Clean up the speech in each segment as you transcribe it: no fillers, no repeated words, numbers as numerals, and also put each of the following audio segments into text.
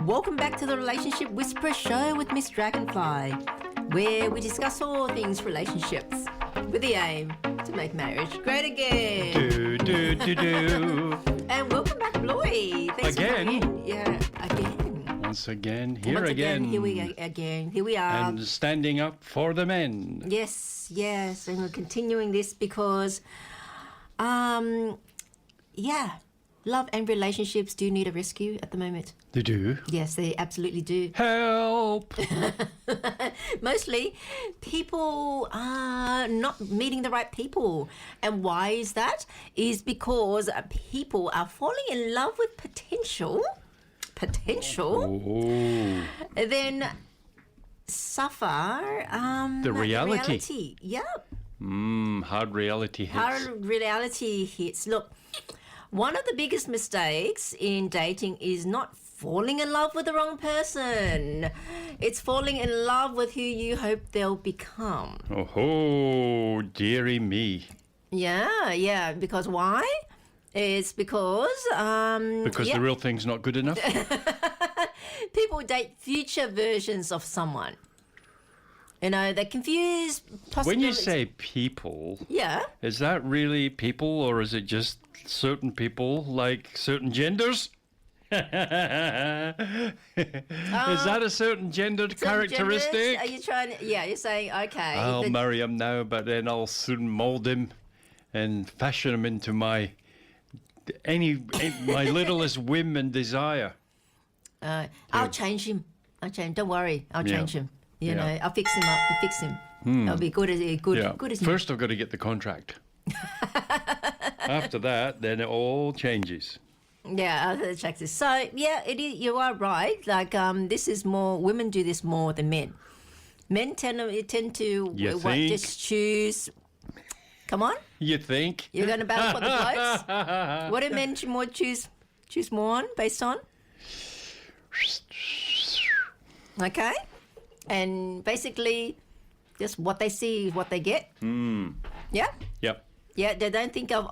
Welcome back to the Relationship Whisperer Show with Miss Dragonfly, where we discuss all things relationships with the aim to make marriage great again. Do. And welcome back, Bloy. Thanks Again? For coming in. Yeah, again. Once again, Once again, here we are. And standing up for the men. Yes, and we're continuing this because, love and relationships do need a rescue at the moment. They do? Yes, they absolutely do. Help! Mostly, people are not meeting the right people. And why is that? Is because people are falling in love with potential, Oh. then suffer The reality. Yep. Hard reality hits. Hard reality hits. Look, one of the biggest mistakes in dating is not falling in love with the wrong person. It's falling in love with who you hope they'll become. Oh, dearie me. Yeah. Because why? It's because... Because the real thing's not good enough? people date future versions of someone. You know, they confuse possibilities. When you say people, is that really people or is it just certain people, like certain genders? Is that a certain gendered characteristic? Genders? Are you trying? Yeah, you're saying okay. I'll marry him now, but then I'll soon mould him and fashion him into my littlest whim and desire. I'll change him. Don't worry. I'll change him. You know, I'll fix him up. I'll fix him. I'll be good as new. First, I've got to get the contract. After that, then it all changes. Yeah, I'll check this. So, yeah, it is. You are right. Like, this is more. Women do this more than men. Men tend to just choose. Come on. You think you're going to battle for the blokes? What do men choose more on based on? Okay. And basically, just what they see is what they get. Yeah? Yep. Yeah, they don't think of,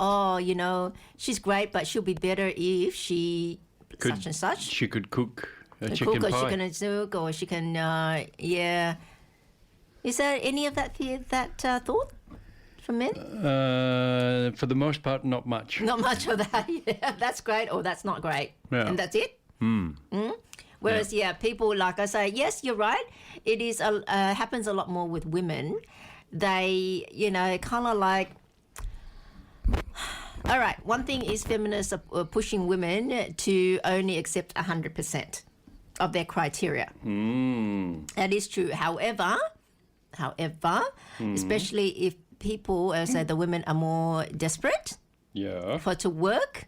she's great, but she'll be better if she such and such. She could cook a Or chicken pie. she can cook, or she can, Is there any of that thought from men? For the most part, not much. Not much of that. Yeah, that's great, or that's not great. Yeah. And that's it? Whereas, people, like I say, yes, you're right. It is happens a lot more with women. They, kind of like... All right, one thing is feminists are pushing women to only accept 100% of their criteria. That is true. However, especially if people, say the women are more desperate to work,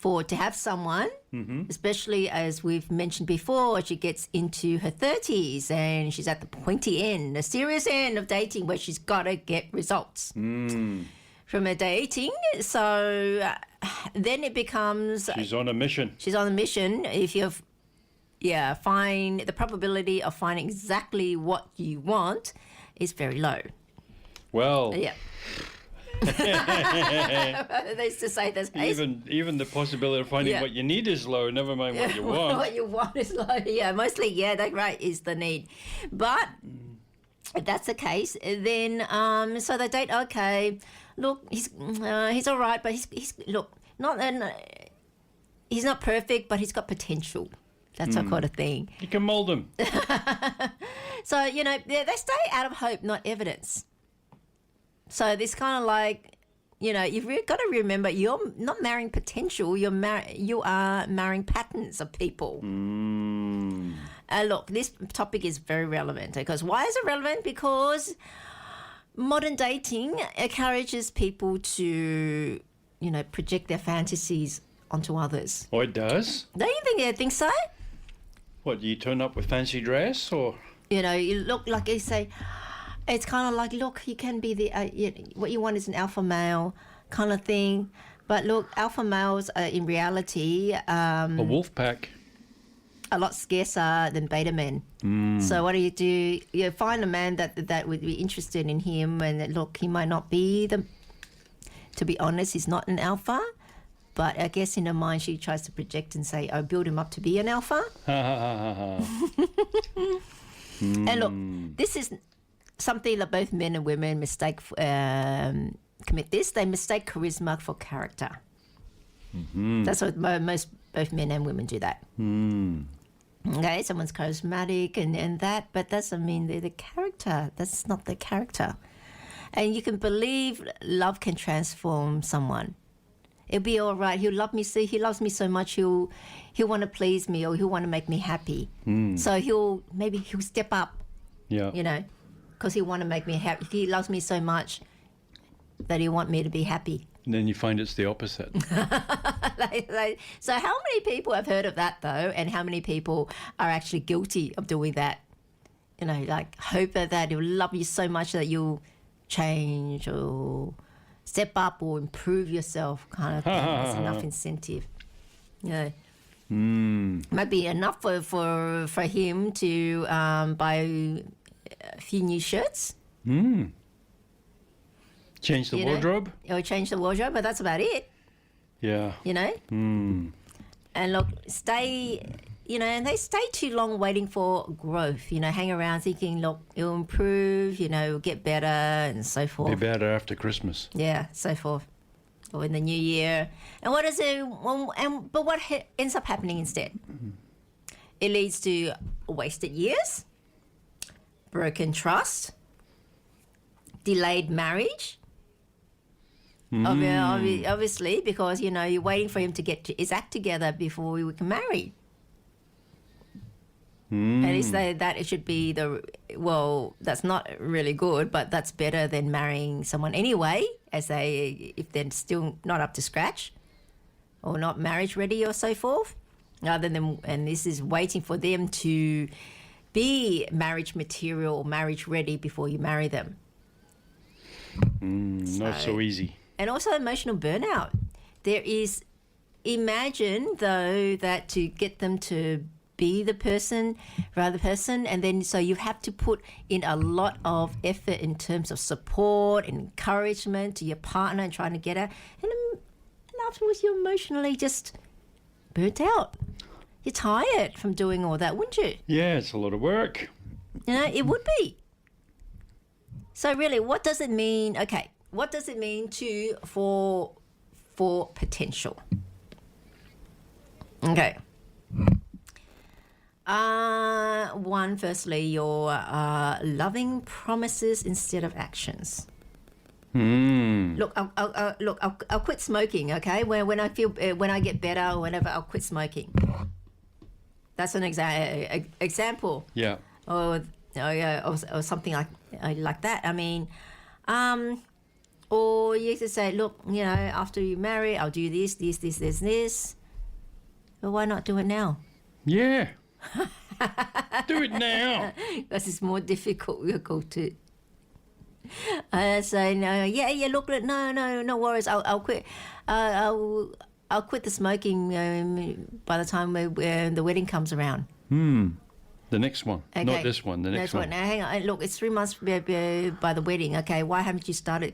to have someone, especially as we've mentioned before, she gets into her 30s and she's at the pointy end, the serious end of dating where she's got to get results from her dating. So then it becomes... She's on a mission. If you find the probability of finding exactly what you want is very low. Well... Yeah. They used to say this. Even the possibility of finding what you need is low, never mind what you want. What you want is low. Yeah, mostly, that's right, is the need. But if that's the case, then so they date. Okay, look, he's all right, but he's not perfect, but he's got potential. That's that kind of thing. You can mold him. So they stay out of hope, not evidence. So this kind of like, you've got to remember you're not marrying potential. You are marrying patterns of people. Look, this topic is very relevant because why is it relevant? Because modern dating encourages people to, project their fantasies onto others. Oh, it does? Don't you think so? What, you turn up with fancy dress or? You look like you say... It's kind of like, look, you can be what you want is an alpha male kind of thing. But look, alpha males are in reality... a wolf pack. A lot scarcer than beta men. So what do? You find a man that would be interested in him and look, he might not be to be honest, he's not an alpha. But I guess in her mind, she tries to project and say, "Oh, build him up to be an alpha." And look, this is something that both men and women commit this. They mistake charisma for character. That's what both men and women do that. Okay, someone's charismatic and that, but that doesn't mean they're the character. That's not the character. And you can believe love can transform someone. It'll be all right. He'll love me. So he loves me so much. He'll want to please me, or he'll want to make me happy. So he'll step up. Yeah. You know, because he'll want to make me happy. He loves me so much that he'll want me to be happy. And then you find it's the opposite. So how many people have heard of that though, and how many people are actually guilty of doing that? You know, like hope that he'll love you so much that you'll change or step up or improve yourself, kind of thing. There's enough incentive. You know, might be enough for him to buy a few new shirts. Change the wardrobe? Or change the wardrobe, but that's about it. Yeah. You know? And look, and they stay too long waiting for growth, hang around thinking, look, it'll improve, it'll get better and so forth. Be better after Christmas. Yeah, so forth. Or in the new year. And what is it? But what ends up happening instead? It leads to wasted years, broken trust, delayed marriage. Obviously, because, you're waiting for him to get his act together before we can marry. At least that it should be that's not really good, but that's better than marrying someone anyway, if they're still not up to scratch or not marriage ready or so forth. And this is waiting for them to be marriage material or marriage ready before you marry them. Not so easy. And also emotional burnout. Imagine though that to get them to be the person, and then so you have to put in a lot of effort in terms of support and encouragement to your partner and trying to get her. And afterwards you're emotionally just burnt out. You're tired from doing all that, wouldn't you? Yeah, it's a lot of work. It would be. So really, what does it mean? Okay, what does it mean for potential? Okay. Firstly, your loving promises instead of actions. Look, I'll quit smoking. Okay, when I get better or whenever, I'll quit smoking. That's an example. Yeah. Or something like that. I mean, or you could say, look, after you marry, I'll do this. But why not do it now? Yeah. Do it now. Because it's more difficult to say no. Yeah. Look, no worries. I'll quit. I'll quit the smoking by the time the wedding comes around. The next one, okay. Not this one. The next one. Now, hang on. Look, it's 3 months by the wedding. Okay, why haven't you started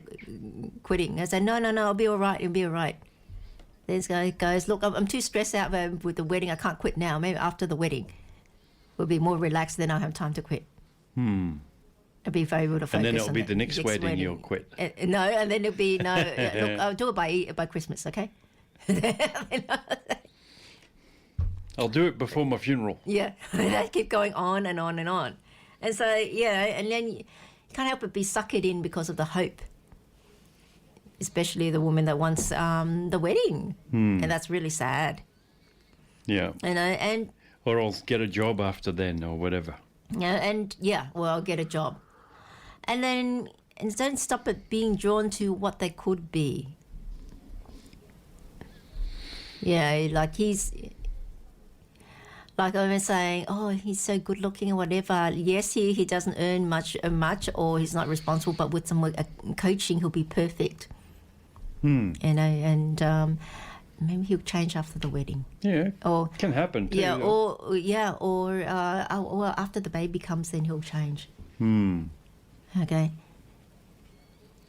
quitting? I say, no. I'll be all right. It'll be all right. Then this guy goes, look, I'm too stressed out with the wedding. I can't quit now. Maybe after the wedding, we'll be more relaxed. Then I'll have time to quit. I'll be very able to focus. And then it'll be the next wedding you'll quit. No, and then it'll be no. Look, I'll do it by Christmas. Okay. I'll do it before my funeral. Yeah, they keep going on and on and on. And so, and then you can't help but be suckered in because of the hope, especially the woman that wants the wedding. And that's really sad. Yeah. And or I'll get a job after then or whatever. I'll get a job. And then don't stop it being drawn to what they could be. Yeah, like like I was saying, oh, he's so good looking or whatever. Yes, he doesn't earn much, or he's not responsible, but with some coaching, he'll be perfect. And maybe he'll change after the wedding. Yeah, or can happen too. Yeah, or after the baby comes, then he'll change. Okay.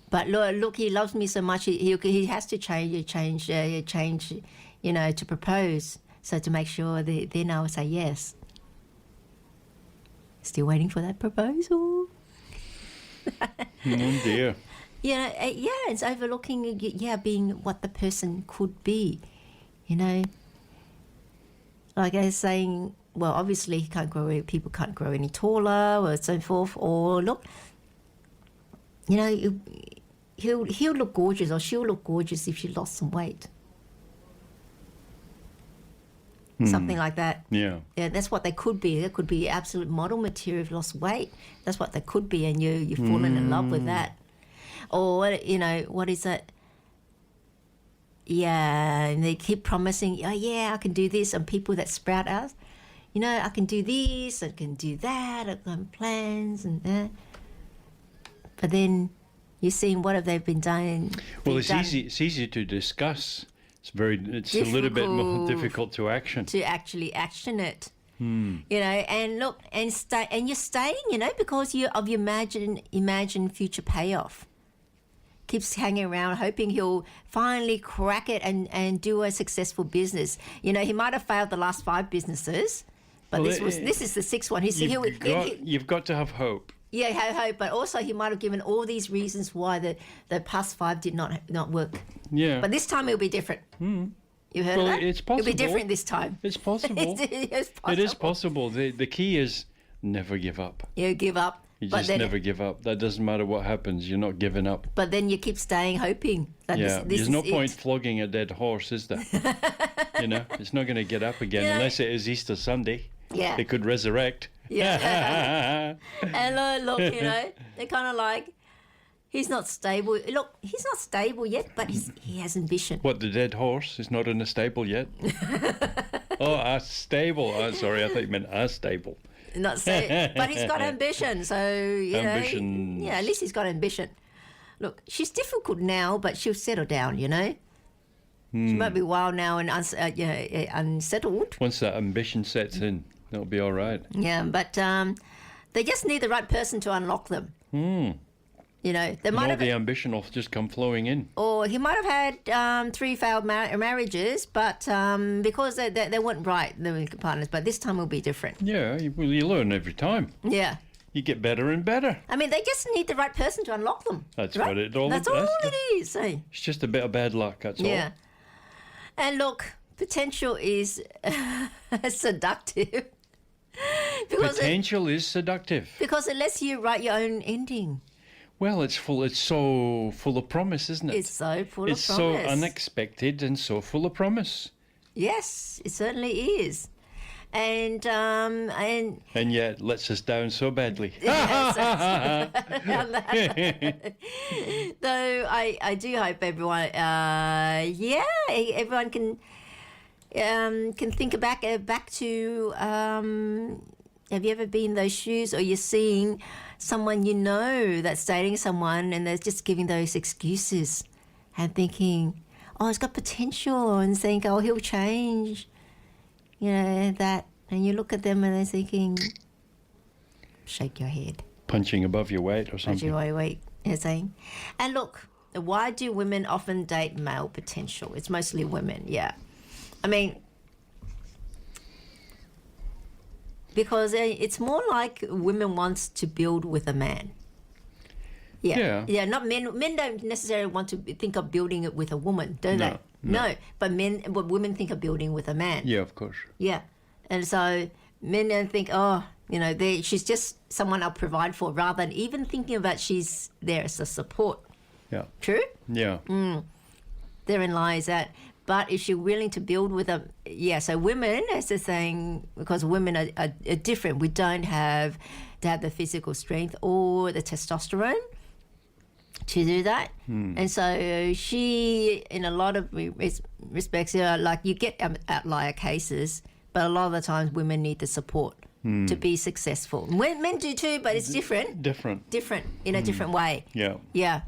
But look, he loves me so much. He has to change, to propose. So to make sure then I'll say yes. Still waiting for that proposal. Oh dear. It's overlooking, being what the person could be, Like I was saying, well, obviously people can't grow any taller or so forth. Or look, he'll look gorgeous or she'll look gorgeous if she lost some weight. Something like that. Yeah. Yeah, that's what they could be. They could be absolute model material if lost weight. That's what they could be, and you've fallen in love with that. Or, what is it? Yeah, and they keep promising, oh, yeah, I can do this. And people that sprout out, I can do this, I can do that, I've got plans and that. But then you're seeing what have they been done. Well, it's easy to discuss. It's a little bit more difficult to action. To actually action it. And look, and you're staying, because of your imagine future payoff. Keeps hanging around, hoping he'll finally crack it and do a successful business. He might have failed the last 5 businesses, but this is the 6th one. You've got to have hope. Yeah, have hope, but also he might have given all these reasons why the past 5 did not work. Yeah. But this time it'll be different. You heard of that? It's possible. It'll be different this time. It's possible. It's possible. It is possible. The key is never give up. You give up. You just never give up. That doesn't matter what happens. You're not giving up. But then you keep staying, hoping. That There's no point flogging a dead horse, is there? It's not going to get up again unless it is Easter Sunday. Yeah. It could resurrect. Yeah. And look, they're kind of like, he's not stable. Look, he's not stable yet, but he has ambition. What, the dead horse is not in a stable yet? Oh, a stable. Oh, sorry, I thought you meant a stable. Not so, but he's got ambition. So Ambition. At least he's got ambition. Look, she's difficult now, but she'll settle down. She might be wild now and unsettled. Once that ambition sets in, that'll be all right. Yeah, but they just need the right person to unlock them. They might have the ambition will just come flowing in. Or he might have had 3 failed marriages, but because they weren't right, the partners. But this time will be different. Yeah, you learn every time. Yeah. You get better and better. I mean, they just need the right person to unlock them. That's right? what it all. That's all it is. Eh? It's just a bit of bad luck. That's all. Yeah. And look, potential is seductive. Potential is seductive. Because it lets you write your own ending. Well, it's so full of promise, isn't it? It's so full of promise. It's so unexpected and so full of promise. Yes, it certainly is. And yet lets us down so badly. Though I do hope everyone, everyone can think back to. Have you ever been in those shoes, or you're seeing someone that's dating someone and they're just giving those excuses and thinking, oh, it's got potential, and think, oh, he'll change, that. And you look at them and they're thinking, shake your head. Punching above your weight or something. Punching above your weight, you're saying. And look, why do women often date male potential? It's mostly women, yeah. I mean, because it's more like women wants to build with a man. Yeah. Not men. Men don't necessarily want to think of building it with a woman, do they? No. But women think of building with a man. Yeah, of course. Yeah, and so men don't think, she's just someone I'll provide for, rather than even thinking about she's there as a support. Yeah. True. Yeah. Therein lies that. But if you're willing to build with them, so women, as they're saying, because women are different, we don't have to have the physical strength or the testosterone to do that. And so she, in a lot of respects, like you get outlier cases, but a lot of the times women need the support to be successful. Men do too, but it's different. Different in a different way. Yeah. Yeah.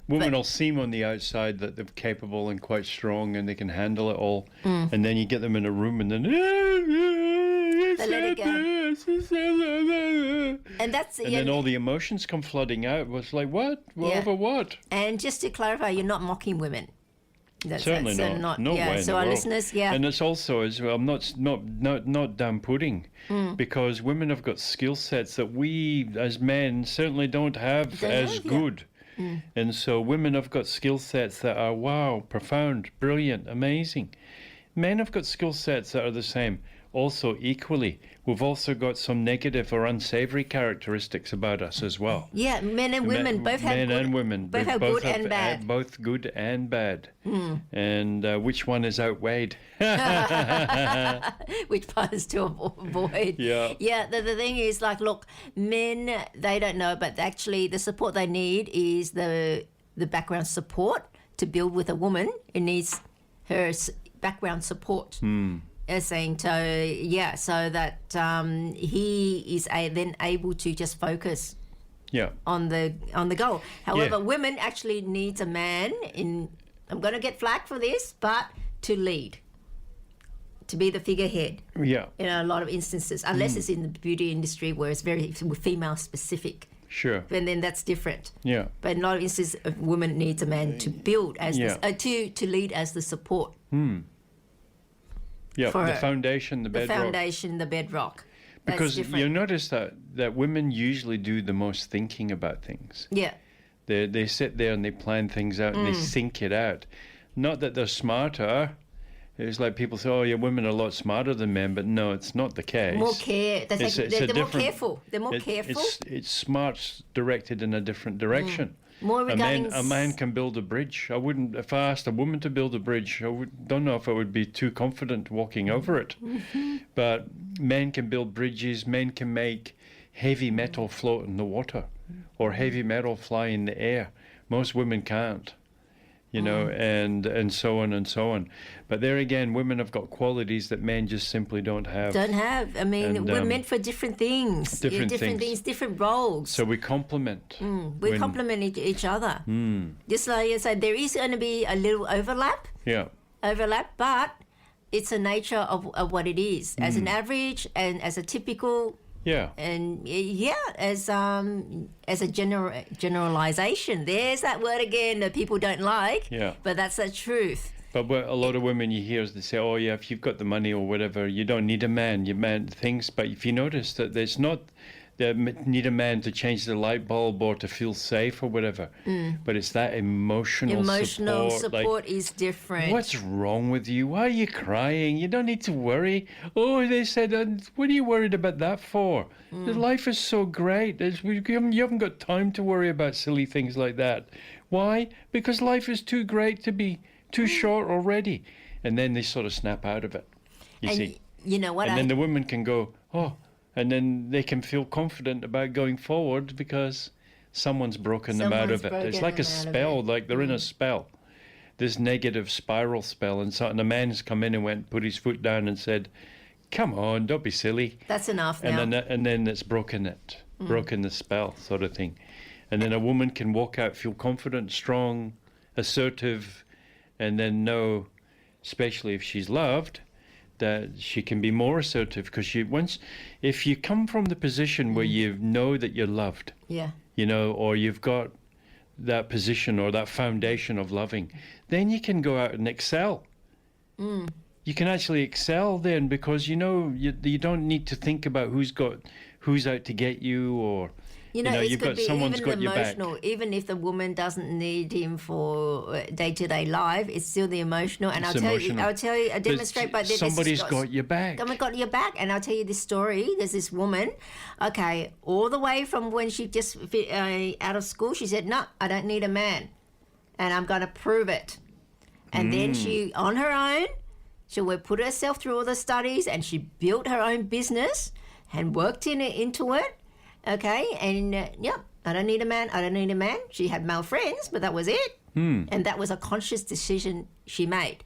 Women will seem on the outside that they're capable and quite strong and they can handle it all. And then you get them in a room and then... They let it go. And that's and then all the emotions come flooding out. It was like, what? Well, over what? And just to clarify, you're not mocking women. Certainly not. No way in so the our world. listeners, And it's also as well, not damn pudding, because women have got skill sets that we as men certainly don't have as good. And so women have got skill sets that are, wow, profound, brilliant, amazing. Men have got skill sets that are the same, also equally. We've also got some negative or unsavory characteristics about us as well. Yeah, men and women both have men good, and women both have good and bad. Both good and bad. And which one is outweighed? Which part is to avoid? Yeah. The thing is, like, look, men, they don't know, but actually the support they need is the background support to build with a woman. It needs her background support. Saying so that he is then able to just focus on the goal. However, women actually needs a man I'm going to get flack for this, but to lead, to be the figurehead. Yeah. In a lot of instances, unless it's in the beauty industry where it's very female specific. Sure. And then that's different. Yeah. But in a lot of instances, a woman needs a man to build as to lead as the support. Yeah, the foundation, the bedrock. The foundation, the bedrock. Because you notice that women usually do the most thinking about things. Yeah. They sit there and they plan things out and they think it out. Not that they're smarter. It's like people say, oh, yeah, women are a lot smarter than men, but no, it's not the case. More care. They're more careful. They're more careful. It's smart directed in a different direction. More regarding a man can build a bridge. If I asked a woman to build a bridge, don't know if I would be too confident walking over it. But men can build bridges. Men can make heavy metal float in the water or heavy metal fly in the air. Most women can't, and so on and so on. But there again, women have got qualities that men just simply don't have. I mean, we're meant for different things. Different things, different roles. So we complement. We complement each other. Just like you said, there is going to be a little overlap. Yeah. But it's the nature of what it is. As an average and as a typical. Yeah. And as a generalization. There's that word again that people don't like. Yeah. But that's the truth. But a lot of women you hear, they say, oh, yeah, if you've got the money or whatever, you don't need a man. You man things. But if you notice that there's not, they need a man to change the light bulb or to feel safe or whatever. But it's that emotional support is different. What's wrong with you? Why are you crying? You don't need to worry. Oh, they said, what are you worried about that for? Life is so great. You haven't got time to worry about silly things like that. Why? Because life is too great to be too short already. And then they sort of snap out of it, you see. You know what? And then the women can go, oh, and then they can feel confident about going forward because someone's broken them out of it. It's like a spell, like they're in a spell, this negative spiral spell. And a man's come in and put his foot down and said, come on, don't be silly. That's enough now. And then it's broken the spell sort of thing. And then a woman can walk out, feel confident, strong, assertive, and then know, especially if she's loved, that she can be more assertive because if you come from the position where you know that you're loved, or you've got that position or that foundation of loving, then you can go out and excel. You can actually excel then because you don't need to think about who's out to get you or. You've got someone's got your back. Even if the woman doesn't need him for day-to-day life, it's still the emotional. And I'll tell you, I demonstrate by this. Somebody's got your back. Someone got your back, and I'll tell you this story. There's this woman, all the way from when she just out of school, she said, "No, I don't need a man, and I'm going to prove it." And then she, on her own, she would put herself through all the studies, and she built her own business and worked into it. Okay, and I don't need a man. She had male friends, but that was it. And that was a conscious decision she made.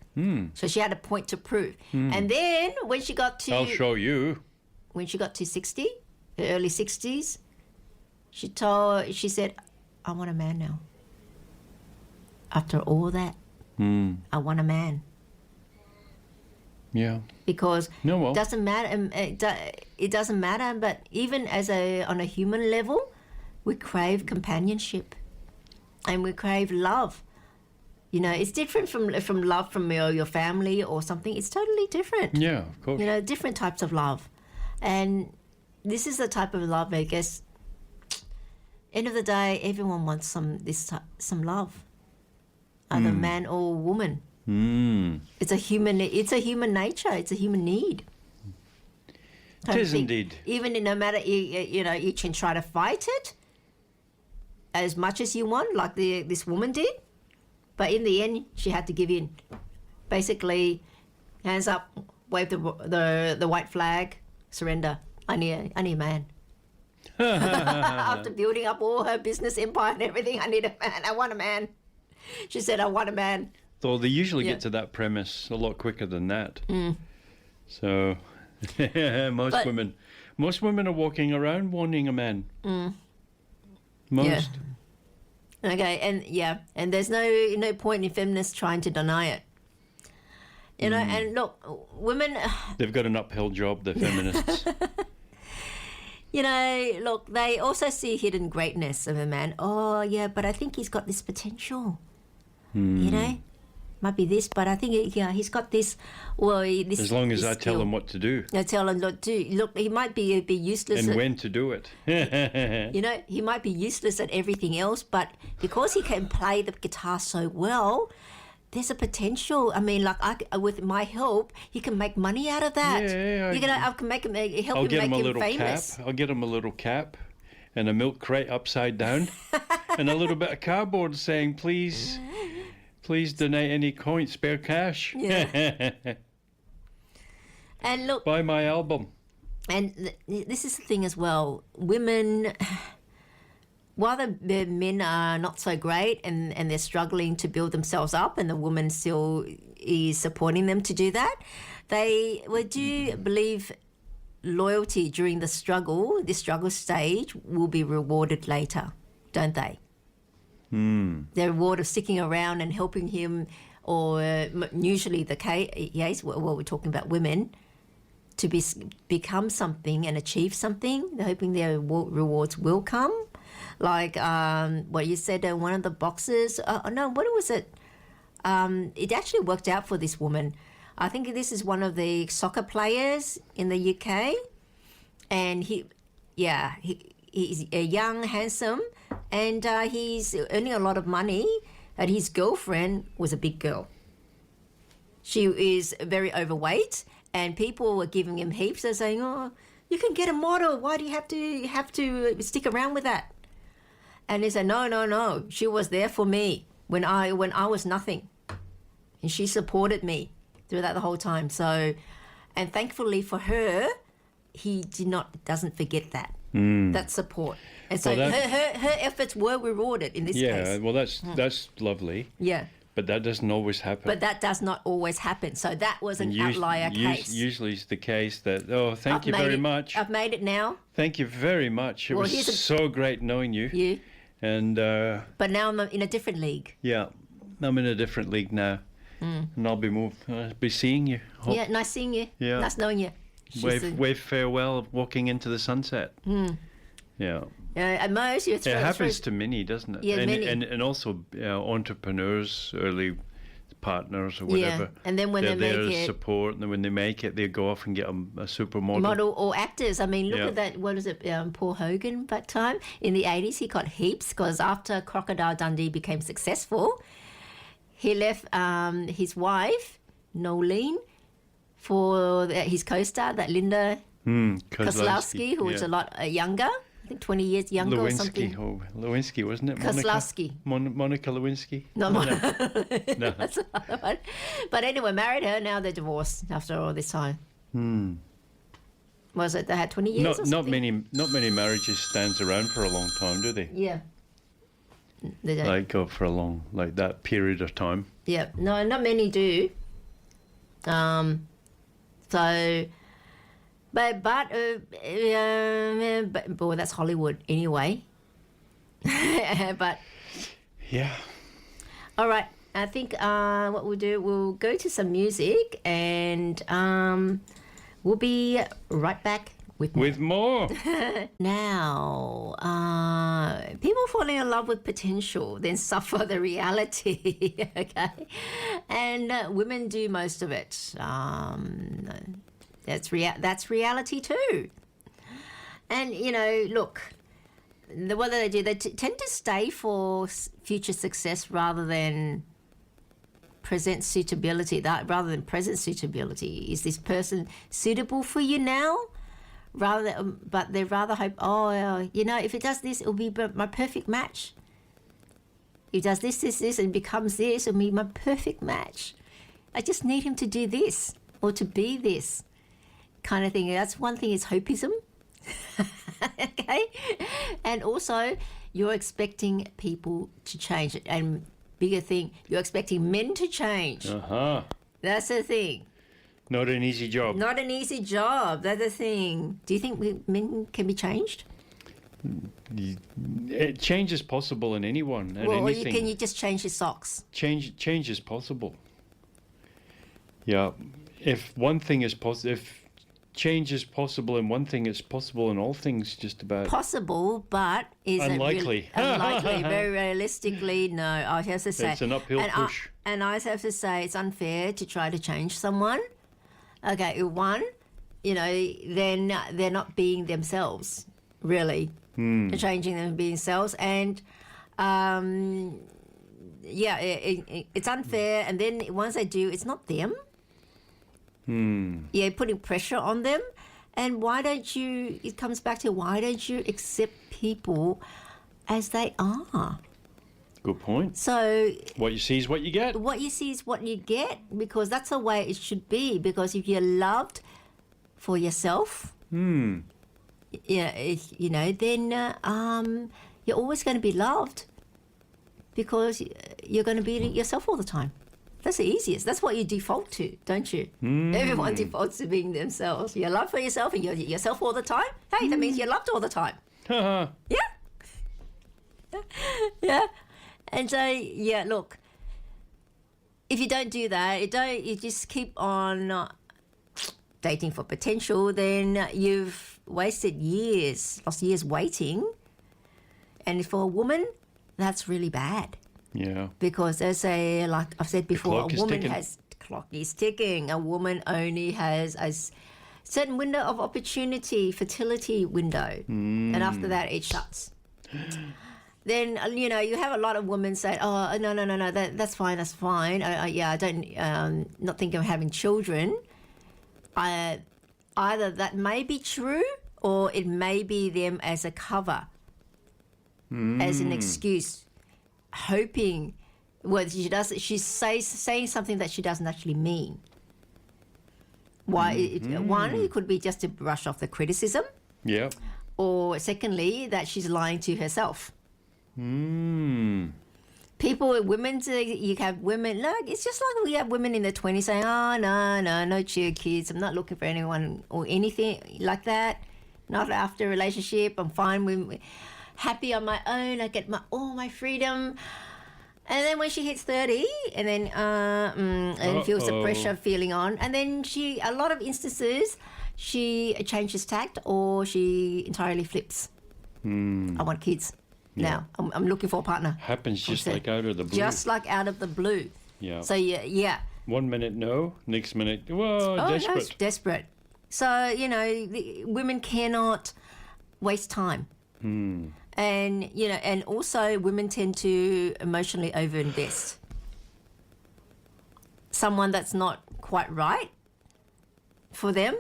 So she had a point to prove. And then when she got to... I'll show you. When she got to 60, the early 60s, she said, I want a man now. After all that, I want a man. Yeah. because No, well. it doesn't matter. It doesn't matter. But even on a human level, we crave companionship, and we crave love. You know, it's different from love from your family or something. It's totally different. Yeah, of course. You know, different types of love, and this is the type of love, I guess. End of the day, everyone wants some love, either man or woman. It's a human nature. It's a human need. It is indeed. Even no matter you can try to fight it as much as you want, like this woman did, but in the end, she had to give in. Basically, hands up, wave the white flag, surrender. I need a man. After building up all her business empire and everything, I need a man. I want a man. She said, I want a man. Though they usually get to that premise a lot quicker than that. So most women are walking around wanting a man. Most. Yeah. Okay, and there's no point in feminists trying to deny it. You know, and look, women. They've got an uphill job, the feminists. You know, look, they also see hidden greatness of a man. Oh, yeah, but I think he's got this potential. You know, might be this, but I think he's got this. Well, this. As long as this I tell him what to do. I tell him what to do. Look, he might be useless. And when to do it. You know, he might be useless at everything else, but because he can play the guitar so well, there's a potential. I mean, like with my help, he can make money out of that. Yeah, I can make him help I'll him get make him a him little famous. cap. I'll get him a little cap and a milk crate upside down and a little bit of cardboard saying, please donate any spare cash. Yeah. And look, buy my album. and this is the thing as well. Women, while the men are not so great and they're struggling to build themselves up, and the woman still is supporting them to do that, they do believe loyalty during the struggle stage will be rewarded later, don't they? The reward of sticking around and helping him, or usually the case, well, we're talking about women, to become something and achieve something. They're hoping their rewards will come. Like what you said, one of the boxers, no, what was it? It actually worked out for this woman. I think this is one of the soccer players in the UK. And he's a young, handsome, and he's earning a lot of money. And his girlfriend was a big girl. She is very overweight, and people were giving him heaps. They're saying, "Oh, you can get a model. Why do you have to stick around with that?" And he said, "No. She was there for me when I was nothing, and she supported me through that the whole time." So, and thankfully for her, he doesn't forget that support. And so her efforts were rewarded in this case. Yeah, well, that's lovely. Yeah. But that doesn't always happen. But that does not always happen. So that was an outlier case. Usually it's the case that, thank you very much. I've made it now. Thank you very much. It was so great knowing you. You. And but now I'm in a different league. Yeah, I'm in a different league now. And I'll be seeing you. Hope. Yeah, nice seeing you. Yeah. Nice knowing you. Wave farewell walking into the sunset. Yeah. At most, it happens to many, doesn't it? Yeah, many. And also entrepreneurs, early partners or whatever. Yeah, and then when they're they there make to it, support, and then when they make it, they go off and get a supermodel. Model or actors. I mean, look at that. What is it? Paul Hogan that time in the 80s, he got heaps because after Crocodile Dundee became successful, he left his wife, Nolene, for his co-star, that Linda Kozlowski, who was a lot younger. I think 20 years younger or something. Lewinsky, wasn't it? Kozlowski. Monica Lewinsky? No. No. That's another one. But anyway, married her, now they're divorced after all this time. Was it they had 20 years or something? Not many marriages stands around for a long time, do they? Yeah. They don't. Like go for a long, like that period of time. Yeah. No, not many do. So... But boy, that's Hollywood anyway. But yeah. All right. I think what we'll do, we'll go to some music and we'll be right back with more. With more. Now, people falling in love with potential then suffer the reality, okay? And women do most of it. That's reality too. And, you know, look, what do? They tend to stay for future success rather than present suitability. Rather than present suitability. Is this person suitable for you now? But they rather hope, you know, if it does this, it'll be my perfect match. If it does this, and becomes this, it'll be my perfect match. I just need him to do this or to be this kind of thing. That's one thing is hopeism. Okay? And also, you're expecting people to change. And bigger thing, you're expecting men to change. That's the thing. Not an easy job. Not an easy job. That's the thing. Do you think men can be changed? Change is possible in anyone and Well, anything. or can you just change your socks? Change is possible. Yeah. If one thing is if change is possible in one thing, it's possible in all things just about. Possible, but is Unlikely. it really unlikely? Very realistically, no. I have to say It's an uphill push. And I have to say it's unfair to try to change someone. Okay, one, you know, then they're not being themselves, really. Changing them to being themselves. And, it's unfair. And then once they do, it's not them. Yeah, putting pressure on them. And it comes back to why don't you accept people as they are? Good point. So What you see is what you get. what you see is what you get, because that's the way it should be. Because if you're loved for yourself, then you're always going to be loved because you're going to be yourself all the time. That's the easiest. That's what you default to, don't you? Everyone defaults to being themselves. You're loved for yourself and you're yourself all the time. Hey, that means you're loved all the time. Yeah. Yeah. And so, look, if you don't do that, you just keep on dating for potential, then you've wasted lost years waiting. And for a woman, that's really bad. Yeah. Because like I've said before, clock is ticking. A woman only has a certain window of opportunity, fertility window. And after that, it shuts. Then, you know, you have a lot of women say, oh, no, that's fine. I don't, not thinking of having children. Either that may be true or it may be them as a cover, as an excuse, hoping, she's saying something that she doesn't actually mean. One, it could be just to brush off the criticism. Yeah. Or secondly, that she's lying to herself. Women, you have women, look, it's just like we have women in their 20s saying, oh, no cheer kids. I'm not looking for anyone or anything like that. Not after a relationship. I'm fine. Happy on my own. I get all my freedom. And then when she hits 30 and then and feels the pressure feeling on, and then a lot of instances, she changes tact or she entirely flips. I want kids. Now, I'm looking for a partner. Happens just like out of the blue. Just like out of the blue. Yeah. So, yeah. 1 minute no, next minute, whoa, desperate. No, it's desperate. So, you know, women cannot waste time. And, you know, and also women tend to emotionally overinvest. Someone that's not quite right for them,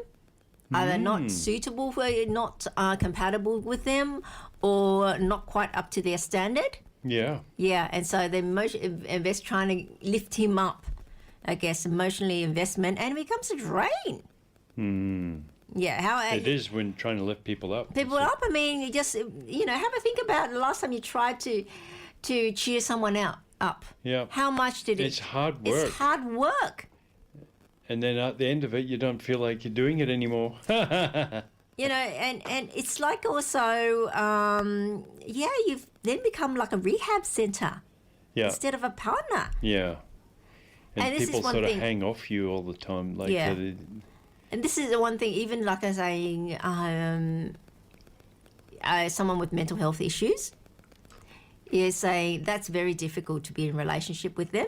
either not suitable for you, not compatible with them, or not quite up to their standard. Yeah. Yeah, and so they invest trying to lift him up, I guess, emotionally investment, and it becomes a drain. Yeah, it is when trying to lift people up. I mean, you just, you know, have a think about the last time you tried to cheer someone up. Yeah. How much did it? It's hard work. It's hard work. And then at the end of it, you don't feel like you're doing it anymore. You know, and it's like also, you've then become like a rehab center Yeah. instead of a partner. Yeah. And this is people one sort of thing. hang off you all the time. Like, Yeah. And this is the one thing, even like I was saying, someone with mental health issues is saying that's very difficult to be in a relationship with them.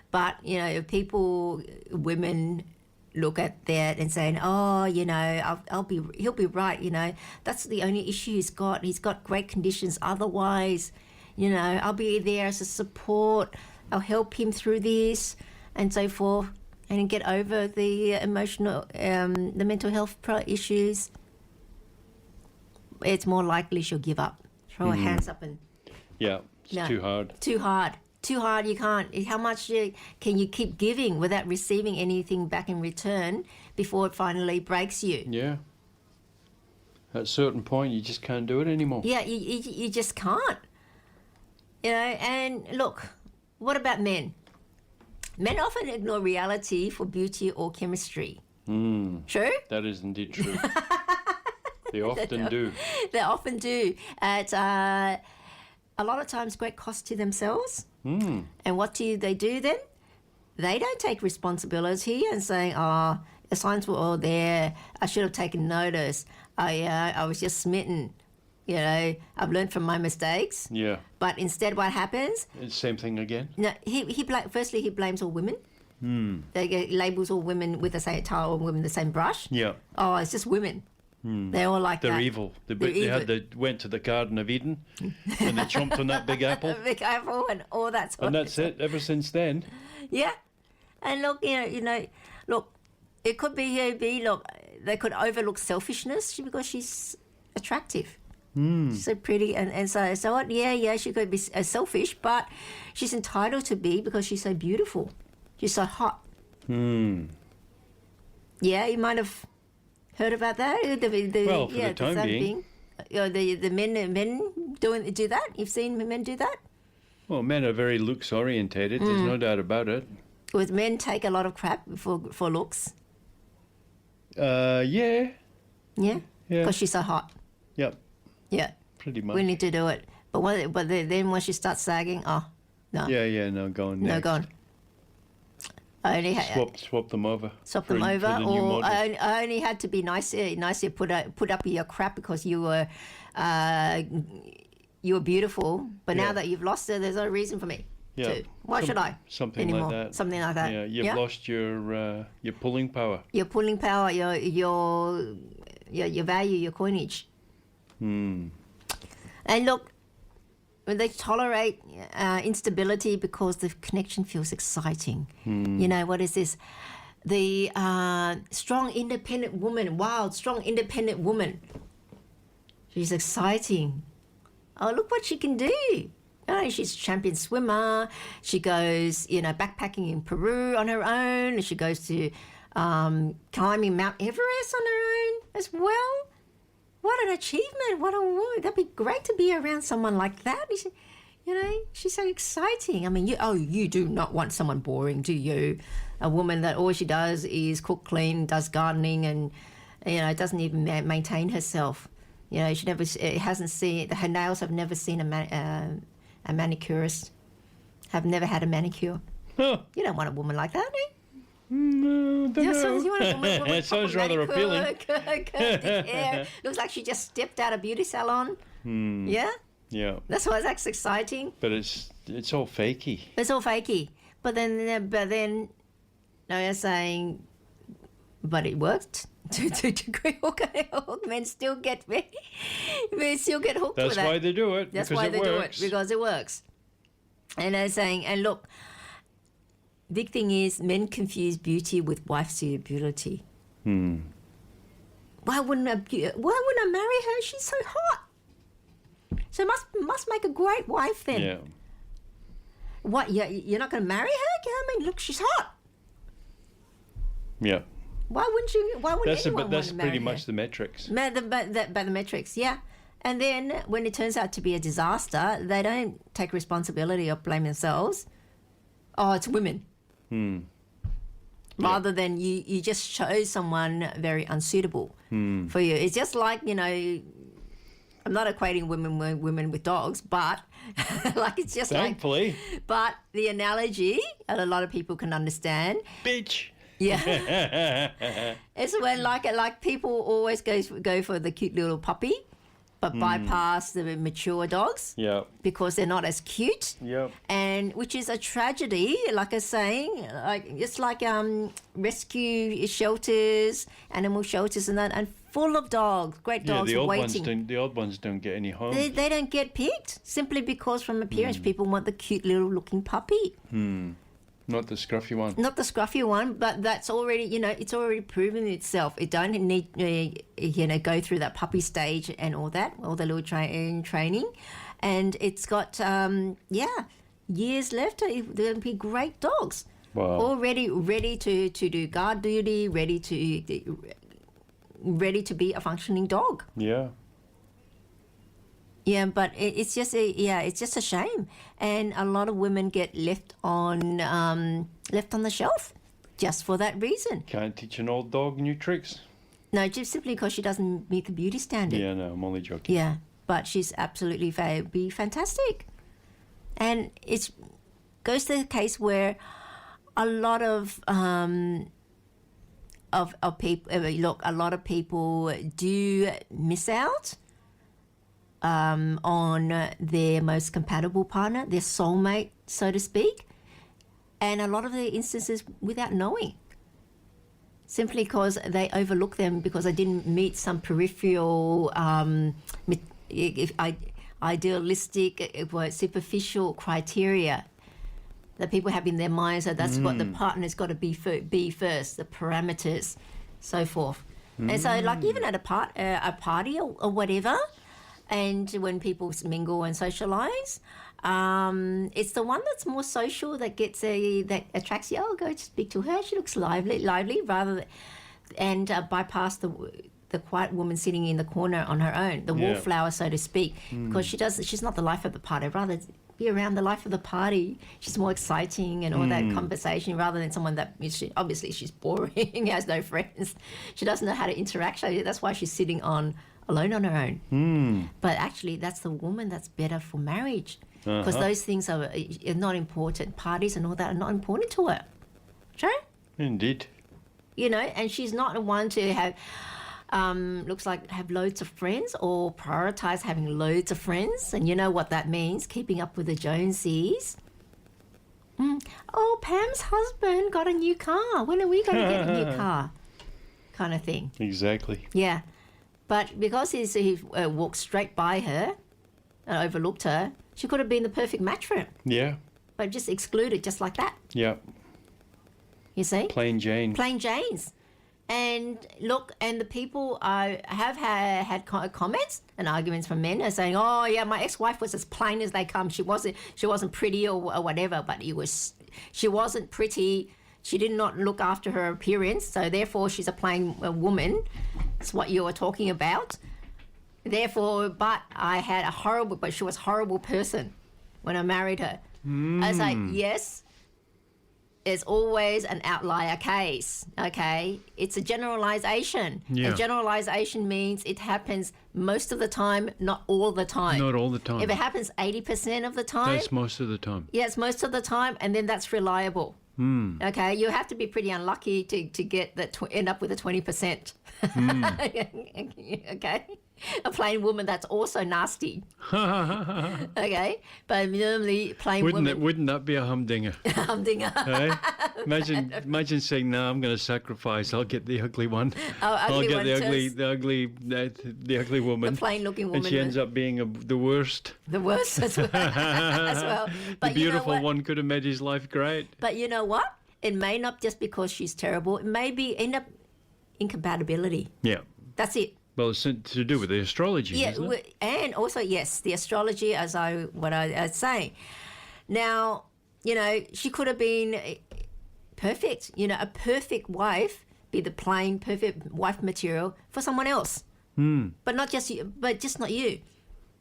But, you know, women look at that and saying, oh, you know, he'll be right, you know, that's the only issue he's got. He's got great conditions. Otherwise, you know, I'll be there as a support. I'll help him through this and so forth, and get over the emotional, the mental health issues. It's more likely she'll give up, throw her hands up and... Yeah, it's too hard. Too hard. You can't. How much can you keep giving without receiving anything back in return before it finally breaks you? Yeah. At a certain point, you just can't do it anymore. Yeah, you just can't. You know, and look, what about men? Men often ignore reality for beauty or chemistry. True? That is indeed true. They often do. They often do. At a lot of times, great cost to themselves. And what do they do then? They don't take responsibility and saying, oh, the signs were all there. I should have taken notice. I was just smitten. You know, I've learned from my mistakes. Yeah. But instead, what happens? It's same thing again. No, firstly he blames all women. They labels all women with the same tile, all women the same brush. Yeah. Oh, it's just women. They're all like They're that. evil. They're evil. They went to the Garden of Eden and they chomped on that big apple. Big apple and all that sort And of that's it. Ever since then. Yeah. And look, look, it could be, look, they could overlook selfishness because she's attractive. She's so pretty. And so what? Yeah, she could be selfish, but she's entitled to be because she's so beautiful. She's so hot. Yeah, you might have heard about that. Well, for the time being. The men do that? You've seen men do that? Well, men are very looks orientated. There's no doubt about it. With men take a lot of crap for looks. Yeah. Yeah? Yeah. Because she's so hot. Yep. Yeah. Pretty much. We need to do it. But then when she starts sagging, oh, no. Yeah, no, gone. No, next. gone. I only Swap them over. swap for them the over, new or model. I only had to be nicer put up your crap because you were beautiful. But Yeah. now that you've lost her, there's no reason for me to. Why should I? Something anymore? like that. Something like that. Yeah, you've lost your pulling power. Your pulling power, your value, your coinage. And look, when they tolerate instability because the connection feels exciting. You know, what is this? The strong, independent woman, wild, strong, independent woman. She's exciting. Oh, look what she can do. Oh, she's a champion swimmer. She goes, backpacking in Peru on her own. She goes to climbing Mount Everest on her own as well. What an achievement. What a woman. That'd be great to be around someone like that. She's so exciting. I mean, you do not want someone boring, do you? A woman that all she does is cook, clean, does gardening, and, doesn't even maintain herself. She hasn't seen, her nails have never seen a manicurist, have never had a manicure. Huh. You don't want a woman like that, do you? No, don't know. You want a woman with It sounds proper rather appealing. manicure, curved hair. Looks like she just stepped out of a beauty salon. Yeah? Yeah, That's why that's exciting. but it's all fakey. It's all fakey. But then, no, you're saying, but it worked to a degree. Men still get hooked with That's that. why they do it. That's because why it they works. do it, because it works. And they're saying, and look, big thing is men confuse beauty with wife suitability. Why wouldn't I marry her? She's so hot. So must make a great wife then. Yeah. What? You're not going to marry her? I mean, look, she's hot. Yeah. Why wouldn't you? Why wouldn't That's anyone want to marry pretty her? much the metrics. By the metrics, yeah. And then when it turns out to be a disaster, they don't take responsibility or blame themselves. Oh, it's women. Rather than you just chose someone very unsuitable for you. It's just like, I'm not equating women with dogs, but like it's just Thankfully. But the analogy, and a lot of people can understand. Bitch. Yeah. It's when like people always go for the cute little puppy, but bypass the mature dogs. Yeah. Because they're not as cute. Yep. And which is a tragedy, like I was saying, like it's like rescue shelters, animal shelters and that, and full of dogs, great dogs waiting. The old ones don't get any home. They don't get picked simply because from appearance people want the cute little looking puppy. Not the scruffy one. Not the scruffy one, but that's already, it's already proven itself. It don't need, go through that puppy stage and all that, all the little training. And it's got, years left. They'll be great dogs. Wow. Already ready to do guard duty, ready to be a functioning dog. Yeah. Yeah, but it's just a shame, and a lot of women get left on the shelf, just for that reason. Can't teach an old dog new tricks. No, just simply because she doesn't meet the beauty standard. Yeah, no, I'm only joking. Yeah, but she's absolutely be fantastic, and it goes to the case where a lot of people a lot of people do miss out on their most compatible partner, their soulmate, so to speak, and a lot of the instances without knowing, simply because they overlook them because they didn't meet some peripheral, idealistic, superficial criteria that people have in their minds. So that's what the partner's got to be first, the parameters, so forth. And so, like even at a party or whatever. And when people mingle and socialise, it's the one that's more social that that attracts you. Oh, go speak to her. She looks lively, and bypass the quiet woman sitting in the corner on her own, the wallflower, so to speak, because she's not the life of the party. I'd rather be around the life of the party. She's more exciting and all that conversation, rather than someone that obviously she's boring, has no friends. She doesn't know how to interact. So that's why she's sitting alone on her own. But actually that's the woman that's better for marriage, because those things are not important. Parties and all that are not important to her. Sure? Indeed. And she's not the one to have looks like have loads of friends or prioritize having loads of friends. And you know what that means, keeping up with the Jonesies. Oh, Pam's husband got a new car. When are we going to get a new car? Kind of thing. Exactly. Yeah. But because he walked straight by her and overlooked her, she could have been the perfect match for him. Yeah. But just excluded just like that. Yeah. You see? Plain Jane. Plain Janes. And look, and the people have had comments and arguments from men are saying, oh yeah, my ex-wife was as plain as they come. She wasn't pretty or whatever, but she wasn't pretty. She did not look after her appearance, so therefore she's a plain woman. That's what you were talking about. Therefore, but she was a horrible person when I married her. I was like, yes, there's always an outlier case, okay? It's a generalization. Yeah. A generalization means it happens most of the time, not all the time. Not all the time. If it happens 80% of the time. That's most of the time. Yeah, it's most of the time, and then that's reliable. Okay, you have to be pretty unlucky to get end up with a 20%. Okay, a plain woman that's also nasty. Okay, but normally plain women. Wouldn't that be a humdinger? Humdinger. Hey? Imagine saying, "No, I'm going to sacrifice. I'll get the ugly one. I'll get the ugly woman. The plain-looking woman. And she ends up being the worst. The worst as well. But the beautiful one could have made his life great. But you know what? It may not just because she's terrible. It may end up incompatibility. Yeah. That's it. Well, it's to do with the astrology, yeah, isn't it? And also, yes, the astrology, what I was saying. Now, she could have been perfect, a perfect wife, be the plain, perfect wife material for someone else. But just not you.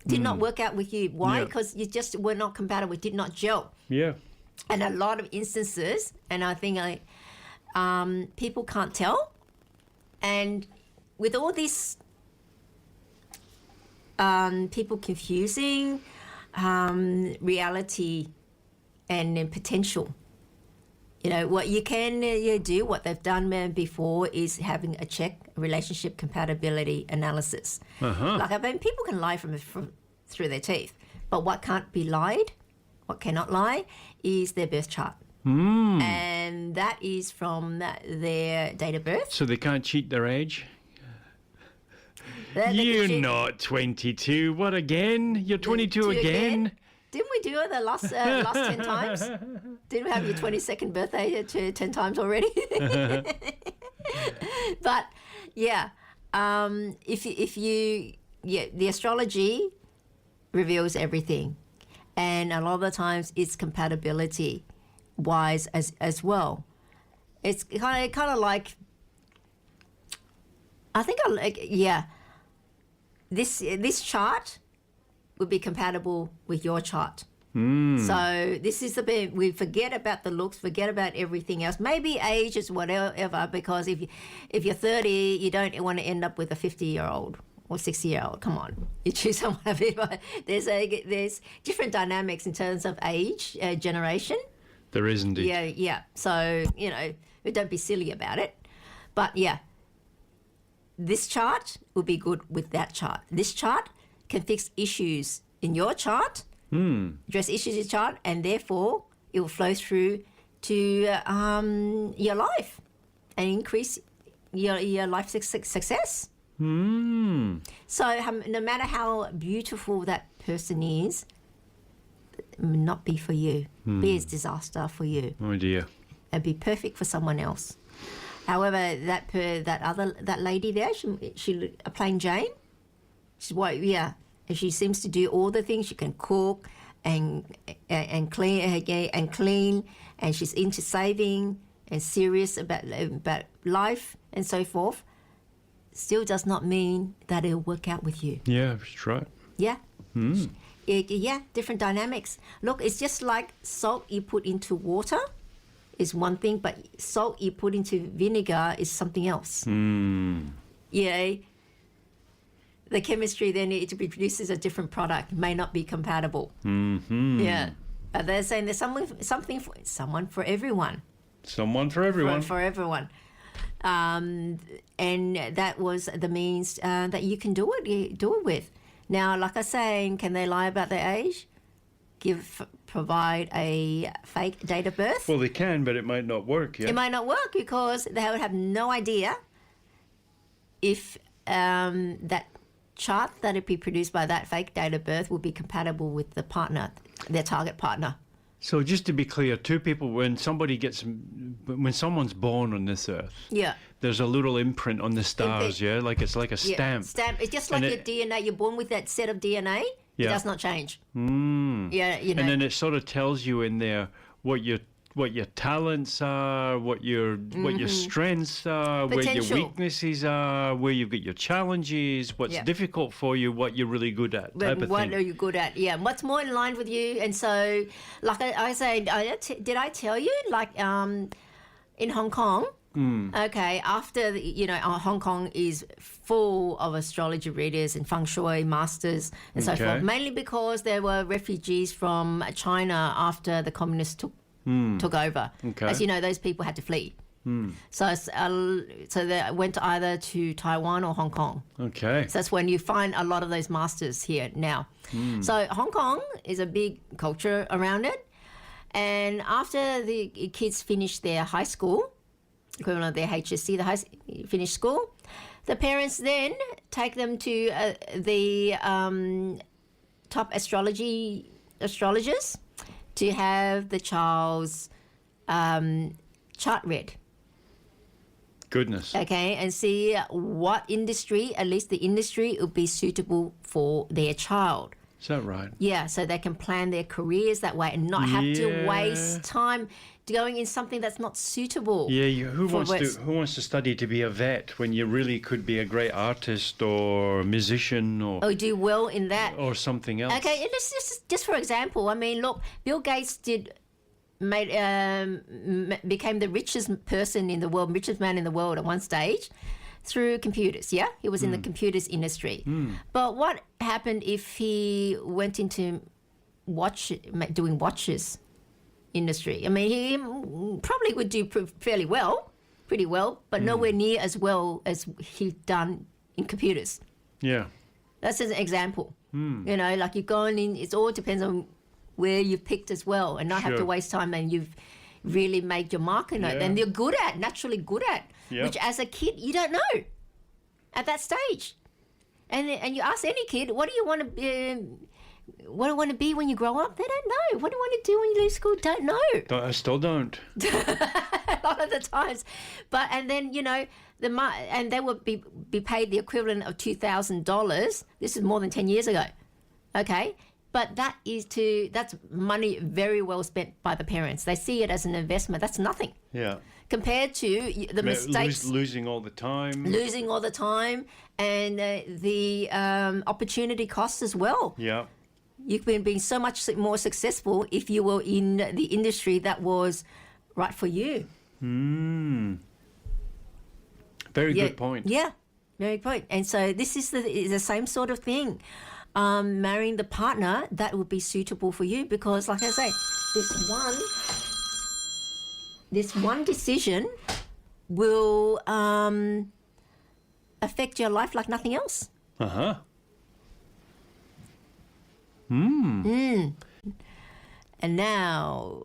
Did not work out with you. Why? Because you just were not compatible. Did not gel. Yeah. And a lot of instances, and I think people can't tell. And with all this people confusing reality and then potential. What you can do, what they've done before is having a relationship compatibility analysis. Like, I mean, people can lie from through their teeth, but what can't be lied, what cannot lie, is their birth chart. And that is from their date of birth. So they can't cheat their age? You're not 22. What again? You're 22 again? Didn't we do it the last 10 times? Didn't we have your 22nd birthday 10 times already? But yeah, the astrology reveals everything, and a lot of the times it's compatibility wise as well. It's kind of like, I think this chart would be compatible with your chart. So this is the bit, we forget about the looks, forget about everything else. Maybe age is whatever, because if you're 30, you don't want to end up with a 50-year-old or 60-year-old. Come on, you choose someone a bit. There's different dynamics in terms of age, generation. There is indeed. Yeah. So, don't be silly about it. But yeah, this chart will be good with that chart. This chart can fix issues in your chart, address issues in your chart, and therefore it will flow through to your life and increase your life success. So no matter how beautiful that person is, it may not be for you. Be a disaster for you. Oh dear. It'd be perfect for someone else. However, that lady there, she a plain Jane. She's white, yeah, and she seems to do all the things. She can cook and clean, and she's into saving and serious about life and so forth. Still does not mean that it'll work out with you. Yeah, that's right. Yeah. Yeah, different dynamics. Look, it's just like salt you put into water is one thing, but salt you put into vinegar is something else. Yeah. The chemistry then it produces a different product, may not be compatible. Yeah. But they're saying there's someone for everyone. Someone for everyone. For everyone. And that was the means that you can do it with. Now, like I say, can they lie about their age? Provide a fake date of birth? Well, they can, but it might not work. Yeah. It might not work because they would have no idea if that chart that would be produced by that fake date of birth would be compatible with the partner, their target partner. So just to be clear, two people, when someone's born on this earth, there's a little imprint on the stars, like it's like a stamp. Stamp. It's just like your DNA. You're born with that set of DNA. It does not change. Yeah, And then it sort of tells you in there what your talents are, what your strengths are, where your weaknesses are, where you've got your challenges, what's difficult for you, what you're really good at. What are you good at? Yeah, what's more in line with you? And so, like I say, did I tell you, like in Hong Kong? Okay, after Hong Kong is full of astrology readers and feng shui masters and so forth, mainly because there were refugees from China after the communists took over. As you know, those people had to flee. So they went either to Taiwan or Hong Kong. Okay. So that's when you find a lot of those masters here now. So Hong Kong is a big culture around it. And after the kids finish their high school, equivalent of their HSC, finish school, the parents then take them to the top astrologers to have the child's chart read. Goodness. Okay, and see what industry, at least the industry, would be suitable for their child. Is that right? Yeah, so they can plan their careers that way and not have to waste time going in something that's not suitable. Yeah, who wants to study to be a vet when you really could be a great artist or musician or do well in that or something else? Okay, just for example, I mean, look, Bill Gates became the richest person in the world, richest man in the world at one stage, through computers. Yeah, he was in the computers industry. But what happened if he went into doing watches industry? I mean, he probably would do pretty well, but nowhere near as well as he done in computers. Yeah. That's an example. You know, like you're going in. It all depends on where you've picked as well, and not have to Sure. waste time. And you've really made your mark in it, Yeah. and you're naturally good at, Yep. which as a kid you don't know at that stage. And you ask any kid, what do you want to be? What do you want to be when you grow up? They don't know. What do you want to do when you leave school? Don't know. I still don't. A lot of the times, and then you know and they would be paid the equivalent of $2,000. This is more than 10 years ago, okay. But that's money very well spent by the parents. They see it as an investment. That's nothing Yeah. compared to the mistakes, Losing all the time. and the opportunity costs as well. Yeah. You've been being so much more successful if you were in the industry that was right for you. Very good point. Yeah, very good point. And so this is the same sort of thing. Marrying the partner that would be suitable for you, because, like I say, this one decision will affect your life like nothing else. Uh-huh. And now,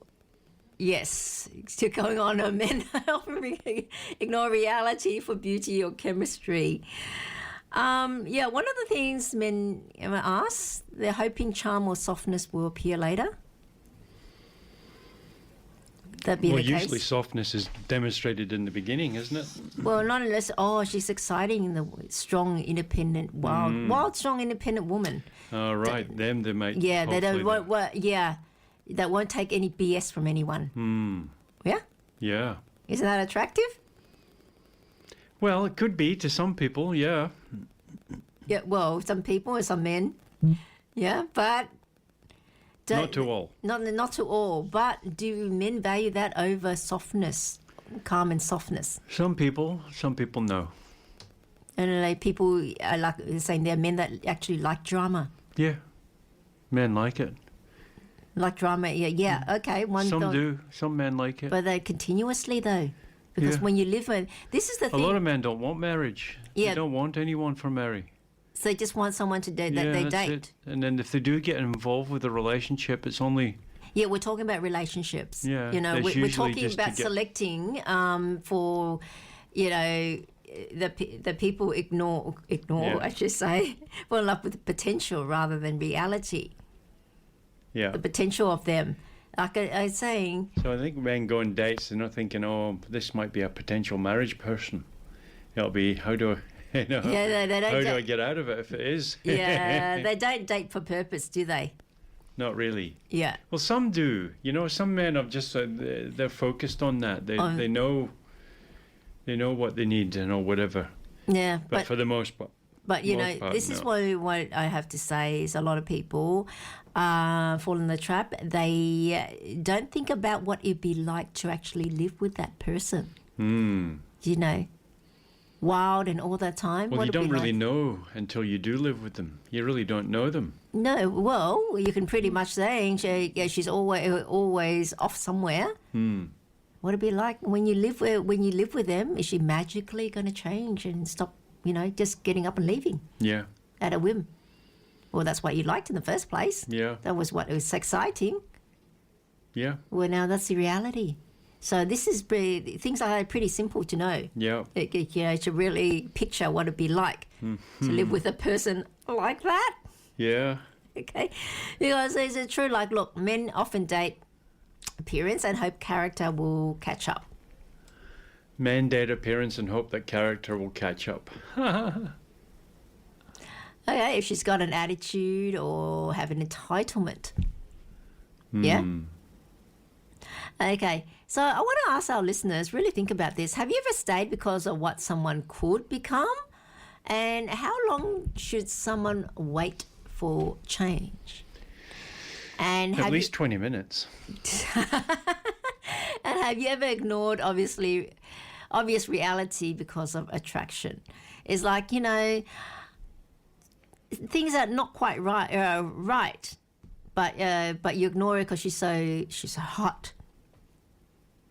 yes, still going on. Men often ignore reality for beauty or chemistry. Yeah, one of the things men ask, they're hoping charm or softness will appear later. That be Well, the case? usually softness is demonstrated in the beginning, isn't it? Well, not unless, she's exciting, the strong, independent, wild, strong, independent woman. Oh, right. Them, they might. Yeah, they don't. hopefully That won't take any BS from anyone. Yeah, Yeah. isn't that attractive? Well, it could be to some people, yeah. Yeah. Well, some people, some men. Yeah, but Not to all. Not to all. But do men value that over softness, calm and softness? Some people no. And like people are like saying there are men that actually like drama. Yeah. Men like it. Like drama, yeah. Okay, Some do. Some men like it. But they continuously though, because Yeah. when you live with, this is the A thing. lot of men don't want marriage. Yeah. They don't want anyone to marry. So they just want someone to date that Yeah, they that's date. it. And then if they do get involved with a relationship, it's only Yeah, we're talking about relationships. Yeah, you know, there's we're usually talking just to about get- selecting for, you know, the people ignore. Yeah. I should say, fall in love with the potential rather than reality. yeah. The potential of them. Like I was saying, So I think men go on dates, they're not thinking, oh, this might be a potential marriage person. It'll be, how do I, you know, Yeah, they don't how do date- I get out of it if it is? yeah, they don't date for purpose, do they? Not really. Yeah. Well, some do. You know, some men have just, they're focused on that. They know what they need and or whatever. Yeah, But for the most part. But you know, most part, this is no. what I have to say is a lot of people fall in the trap. They don't think about what it'd be like to actually live with that person. You know, wild and all that time. Well, what you it'd be don't really like. know until you do live with them. You really don't know them. No, well, you can pretty much say she's always off somewhere. What it'd be like when you live with them? Is she magically going to change and stop? You know, just getting up and leaving Yeah. at a whim. Well, that's what you liked in the first place. Yeah. That was what was exciting. Yeah. Well, now that's the reality. So things are pretty simple to know. Yeah. You know, to really picture what it'd be like to live with a person like that. Yeah. Okay, because it's true. Like, look, men often date appearance and hope character will catch up. Men date appearance and hope that character will catch up. Okay, if she's got an attitude or have an entitlement. Yeah. Okay, so I want to ask our listeners, really think about this. Have you ever stayed because of what someone could become? And how long should someone wait for change? And At least 20 obvious reality because of attraction. It's like, you know, things are not quite right, but you ignore it because she's so hot.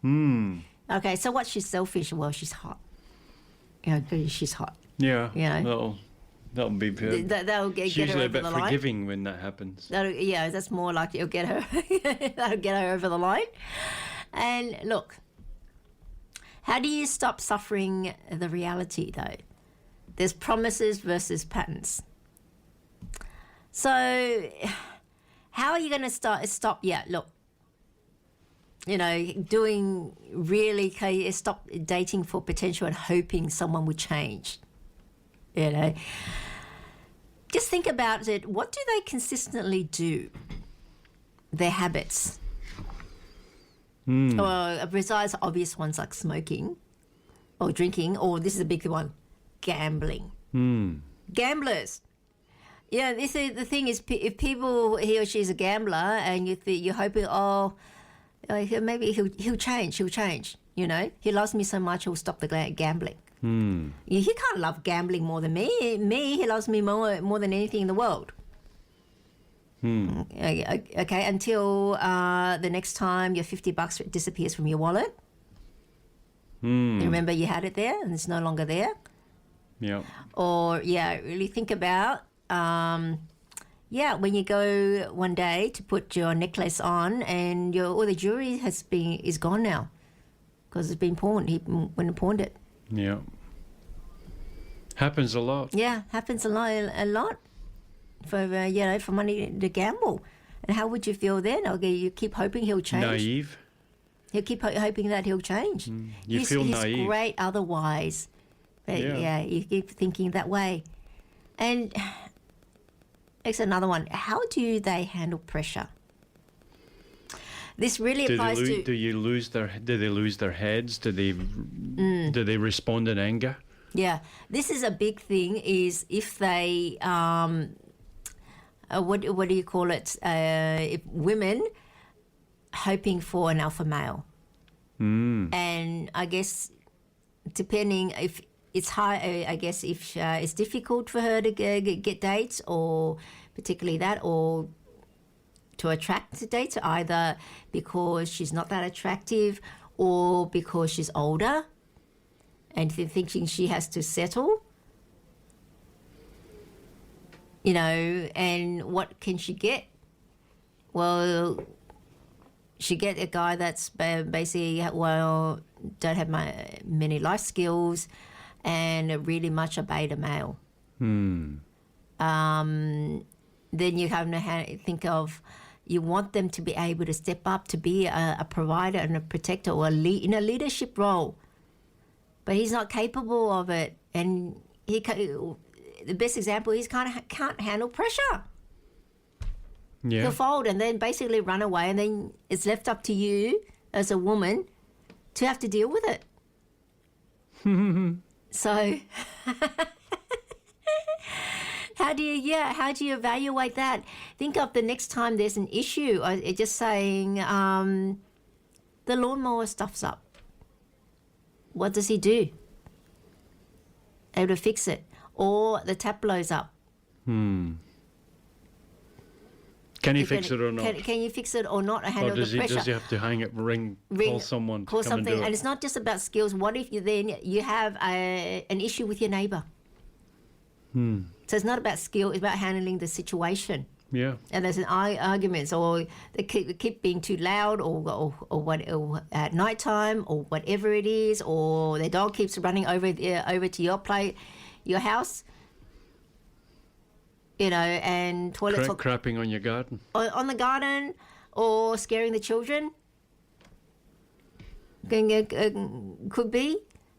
Okay, so what's she's selfish? Well, she's hot. You know, she's hot. Yeah. You know? That'll be good. That'll It's get her usually a over bit the line. forgiving when that happens. Yeah, that's more like it'll get her. That'll get her over the line. And look, how do you stop suffering the reality though? There's promises versus patterns. So, how are you going to stop? Yeah, look. You know, stop dating for potential and hoping someone would change. You know, just think about it. What do they consistently do? Their habits. Or besides obvious ones like smoking or drinking, or this is a big one, gambling. Gamblers. Yeah, this is the thing is, if he or she is a gambler and you're hoping, maybe he'll change. You know, he loves me so much he'll stop the gambling. He can't love gambling more than me. He loves me more than anything in the world. Okay, until the next time your $50 disappears from your wallet. You remember you had it there and it's no longer there. Yeah. Or really think about when you go one day to put your necklace on and all the jewelry is gone now because it's been pawned. He went and pawned it. Yeah. Happens a lot. Yeah, happens a lot for money to gamble. And how would you feel then? Okay, you keep hoping he'll change. Naive. You keep hoping that he'll change. You feel naive. He's great otherwise. But you keep thinking that way. And it's another one. How do they handle pressure? This really applies to. Do they lose their heads? Do they respond in anger? Yeah, this is a big thing. Is if they what do you call it? If women hoping for an alpha male, and I guess depending if it's high, I guess if it's difficult for her to get dates, or particularly that, or to attract dates, either because she's not that attractive or because she's older and thinking she has to settle, you know, and what can she get? Well, she get a guy that's basically, don't have many life skills and really much a beta male. Then you have to think of, you want them to be able to step up to be a provider and a protector or in a leadership role. But he's not capable of it. And the best example is can't handle pressure. Yeah. He'll fold and then basically run away, and then it's left up to you as a woman to have to deal with it. So how do you evaluate that? Think of the next time there's an issue. Just saying the lawnmower stuffs up. What does he do? Able to fix it. Or the tap blows up. Can he fix it or not? Can you fix it or not? Handle the pressure. Does he have to ring call someone to come and do it? And it's not just about skills. What if you have an issue with your neighbour? So it's not about skill. It's about handling the situation. Yeah. And there's an arguments, or they keep being too loud, or at night time, or whatever it is, or their dog keeps running over to your house. You know, and toilets crapping on your garden. On the garden, or scaring the children. Could be.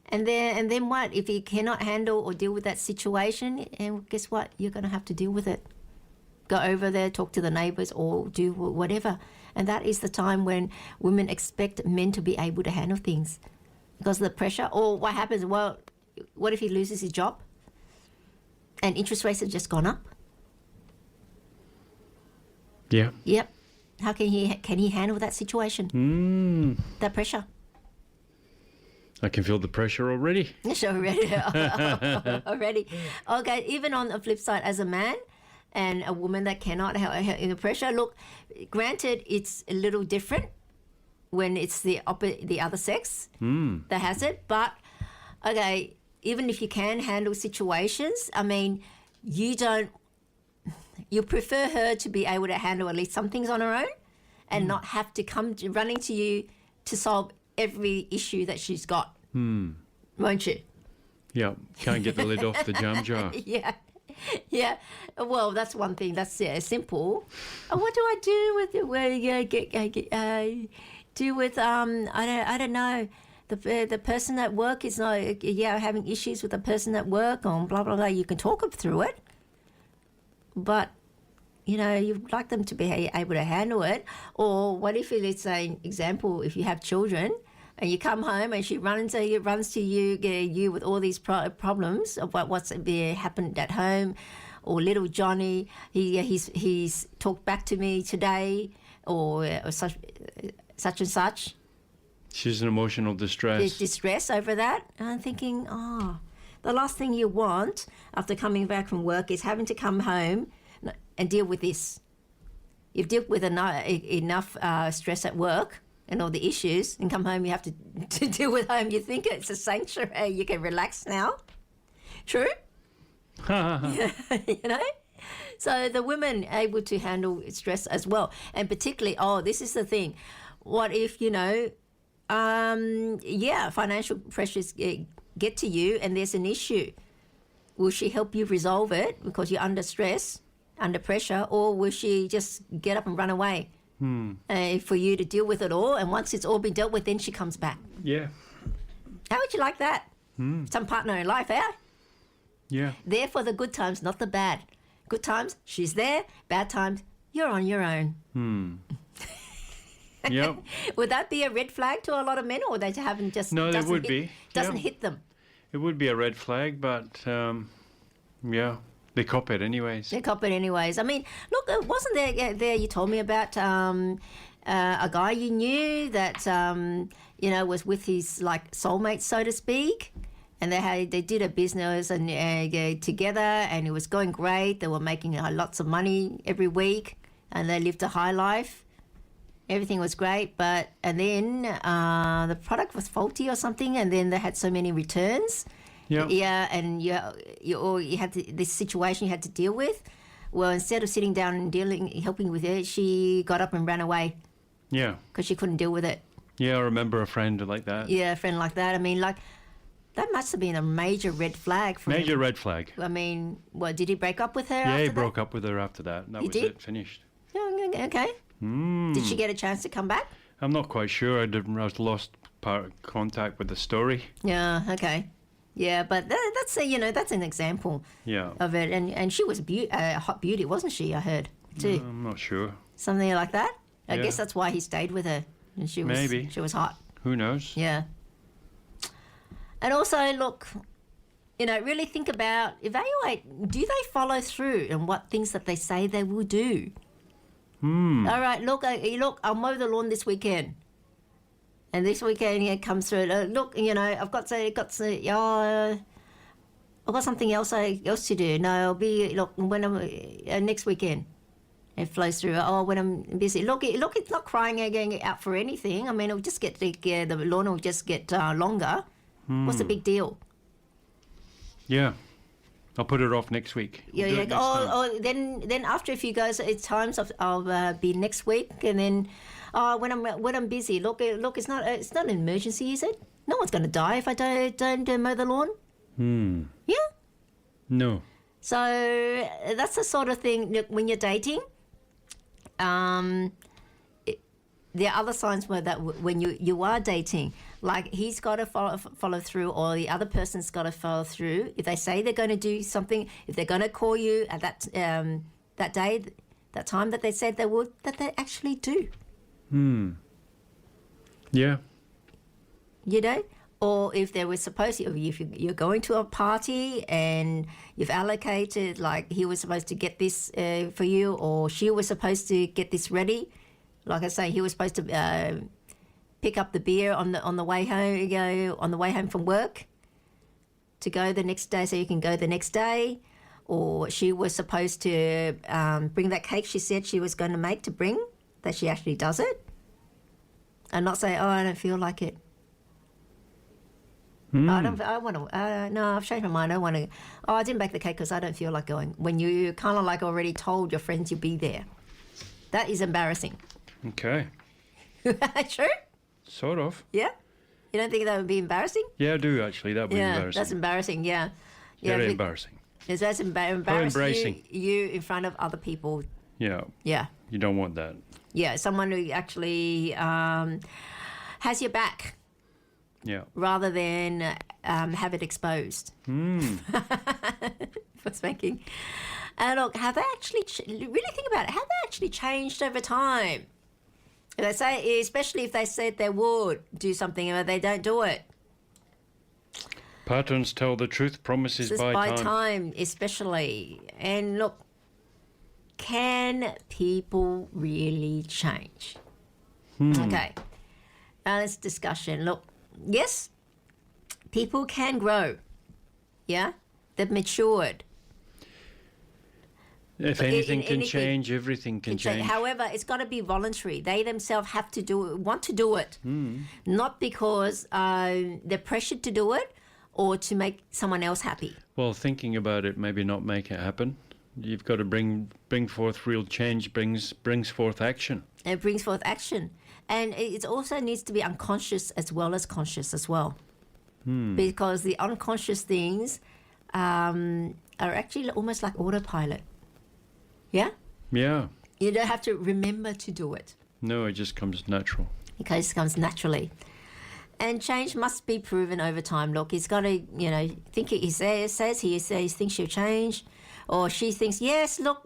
And then what? If you cannot handle or deal with that situation, and guess what? You're going to have to deal with it. Go over there, talk to the neighbours, or do whatever. And that is the time when women expect men to be able to handle things because of the pressure. Or what happens? Well, what if he loses his job and interest rates have just gone up? Yeah. Yep. How can he handle that situation? That pressure. I can feel the pressure already. Sure, already. Already. Okay, even on the flip side, as a man and a woman that cannot handle the pressure, look, granted, it's a little different when it's the other sex that has it. But, okay, even if you can handle situations, I mean, you prefer her to be able to handle at least some things on her own and not have to come running to you to solve every issue that she's got. Won't you? Yeah, can't get the lid off the jam jar. Yeah. Well, that's one thing. That's simple. What do I do with it? Well, do with I don't know. The person at work is not having issues with the person at work or blah blah blah. You can talk them through it, but you'd like them to be able to handle it. Or what if it's an example? If you have children and you come home and she runs to you with all these problems of what's happened at home, or little Johnny, he's talked back to me today, or such and such. She's in emotional distress. There's distress over that. And I'm thinking, the last thing you want after coming back from work is having to come home and deal with this. You've dealt with enough stress at work and all the issues, and come home you have to deal with home. You think it's a sanctuary, you can relax now. True? So the women able to handle stress as well. And particularly, this is the thing. What if, financial pressures get to you and there's an issue? Will she help you resolve it because you're under stress, under pressure, or will she just get up and run away for you to deal with it all? And once it's all been dealt with, then she comes back. Yeah. How would you like that? Some partner in life, Yeah. There for the good times, not the bad. Good times, she's there. Bad times, you're on your own. Yep. Would that be a red flag to a lot of men, or they haven't just... No, there would be. Doesn't hit them? It would be a red flag, but they cop it anyways. They cop it anyways. I mean, look, wasn't there you told me about a guy you knew that, was with his, soulmate, so to speak, and they did a business and together, and it was going great. They were making lots of money every week, and they lived a high life. Everything was great, and then the product was faulty or something, and then they had so many returns. Yeah. Yeah, and you had this situation you had to deal with. Well, instead of sitting down and helping with it, she got up and ran away. Yeah. Because she couldn't deal with it. Yeah, I remember a friend like that. Yeah, a friend like that. I mean, that must have been a major red flag for him. Major red flag. I mean, did he break up with her after that? Yeah, he broke up with her after that. That was it, finished. Okay. Did she get a chance to come back? I'm not quite sure. I lost contact with the story. Yeah, okay. Yeah, but that's an example of it. And she was a hot beauty, wasn't she, I heard, too? I'm not sure. Something like that? I guess that's why he stayed with her. And she was hot. Who knows? Yeah. And also, look, really think about, evaluate, do they follow through on what things that they say they will do? All right, look, I'll mow the lawn this weekend. And this weekend comes through. Look, I've got something else to do. No, I'll be when I'm next weekend. It flows through. When I'm busy. Look, it's not crying out for anything. I mean, it'll just get the lawn will just get longer. What's the big deal? Yeah. I'll put it off next week. Yeah. Then after a few goes, it's times I'll be next week, and then when I'm busy. Look, it's not an emergency, is it? No one's going to die if I don't mow the lawn. Yeah. No. So that's the sort of thing. Look, when you're dating, there are other signs when you are dating, like he's got to follow through, or the other person's got to follow through. If they say they're going to do something, if they're going to call you at that day, that time that they said they would, that they actually do. Yeah. Or if they were supposed to, if you're going to a party and you've allocated, like he was supposed to get this for you, or she was supposed to get this ready. Like I say, he was supposed to pick up the beer on the way home. You go on the way home from work to go the next day, so you can go the next day. Or she was supposed to bring that cake she said she was going to make to bring, that she actually does it, and not say, "Oh, I don't feel like it." I want to. No, I've changed my mind. I want to. Oh, I didn't bake the cake because I don't feel like going. When you kind of like already told your friends you'll be there, that is embarrassing. Okay. True. Sort of. Yeah. You don't think that would be embarrassing? Yeah, I do actually. That would be embarrassing. That's embarrassing. Yeah. Yeah. Very embarrassing. Is that embarrassing you in front of other people? Yeah. Yeah. You don't want that. Yeah. Someone who actually has your back. Yeah. Rather than have it exposed for spanking. And look, have they actually, really think about it, have they actually changed over time? They say, especially if they said they would do something and they don't do it. Patterns tell the truth, promises Just by time. time, especially. And look, can people really change? Okay. Now let's discussion. Look, yes, people can grow. Yeah, they've matured. If anything can change, everything can change. However, it's got to be voluntary. They themselves have to do it, want to do it, not because they're pressured to do it or to make someone else happy. Well, thinking about it, maybe not make it happen. You've got to bring forth real change. Brings forth action. It brings forth action. And it also needs to be unconscious as well as conscious as well. Because the unconscious things are actually almost like autopilot. Yeah? Yeah. You don't have to remember to do it. No, it just comes natural. It just comes naturally. And change must be proven over time. Look, he's got to, think he says he thinks she'll change. Or she thinks, yes, look,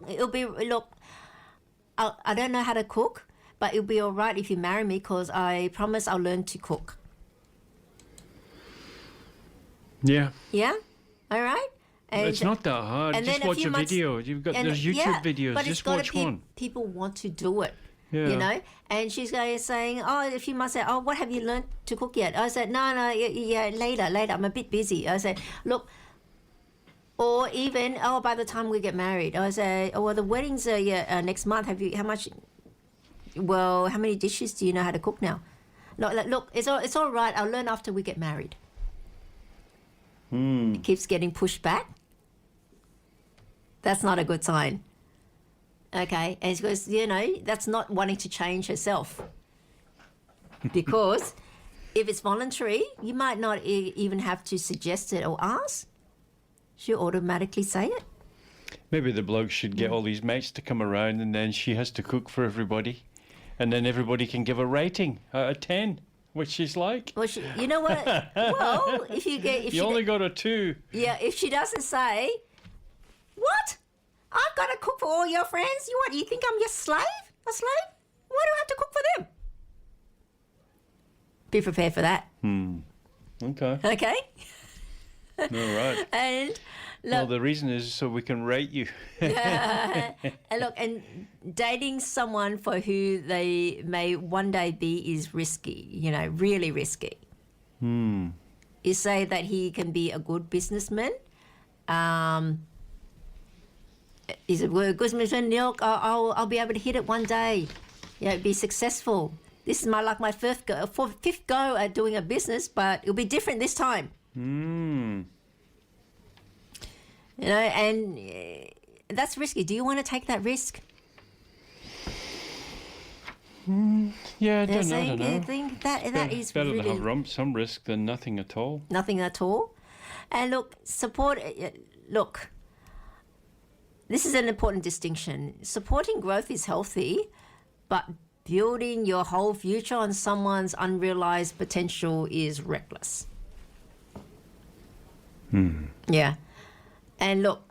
I don't know how to cook, but it'll be all right if you marry me because I promise I'll learn to cook. Yeah. Yeah? All right? And it's not that hard. Just watch a video. You've got those YouTube videos. But just watch one. People want to do it. Yeah. And she's saying, oh, a few months, oh, what have you learned to cook yet? I said, no, later, I'm a bit busy. I said, look, or even, by the time we get married, I say, oh, well, the wedding's next month. How many dishes do you know how to cook now? Look, it's all right. I'll learn after we get married. It keeps getting pushed back. That's not a good sign. Okay, and she goes, that's not wanting to change herself. Because if it's voluntary, you might not even have to suggest it or ask. She'll automatically say it. Maybe the bloke should get all these mates to come around and then she has to cook for everybody. And then everybody can give a rating out of 10, what she's like. Well, you know what? Well, if you only got a 2. Yeah, if she doesn't say, what? I've got to cook for all your friends? You think I'm your slave? A slave? Why do I have to cook for them? Be prepared for that. Okay. Okay? All right. And look, well, the reason is so we can rate you. and look, and dating someone for who they may one day be is risky, really risky. You say that he can be a good businessman. Is it a good businessman? I'll be able to hit it one day. Be successful. This is my fifth go at doing a business, but it'll be different this time. And that's risky. Do you want to take that risk? Yeah, I don't know. I think that is better really... to have some risk than nothing at all. Nothing at all. And look, look, this is an important distinction. Supporting growth is healthy, but building your whole future on someone's unrealized potential is reckless. Yeah. And look,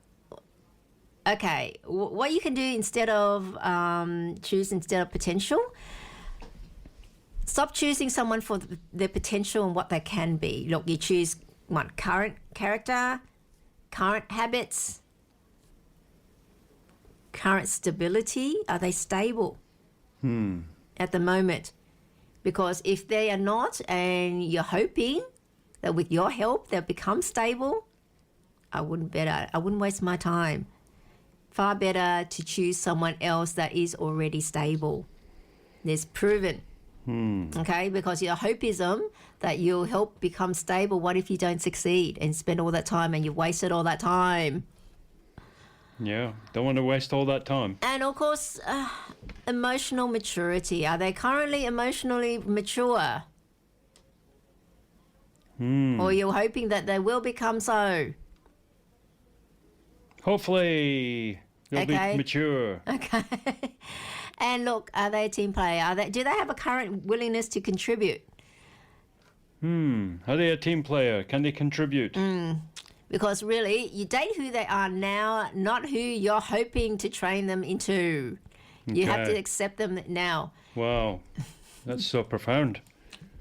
okay, what you can do instead of choose instead of potential, stop choosing someone for their potential and what they can be. Look, you choose one, current character, current habits, current stability. Are they stable at the moment? Because if they are not, and you're hoping that with your help they'll become stable, I wouldn't waste my time. Far better to choose someone else that is already stable. It's proven. Okay, because your hopeism that you'll help become stable, what if you don't succeed and spend all that time and you wasted all that time? Yeah, don't want to waste all that time. And of course, emotional maturity. Are they currently emotionally mature? Or you're hoping that they will become so? Hopefully they'll be mature. Okay. And look, are they a team player? Do they have a current willingness to contribute? Are they a team player? Can they contribute? Because really, you date who they are now, not who you're hoping to train them into. You have to accept them now. Wow, that's so profound.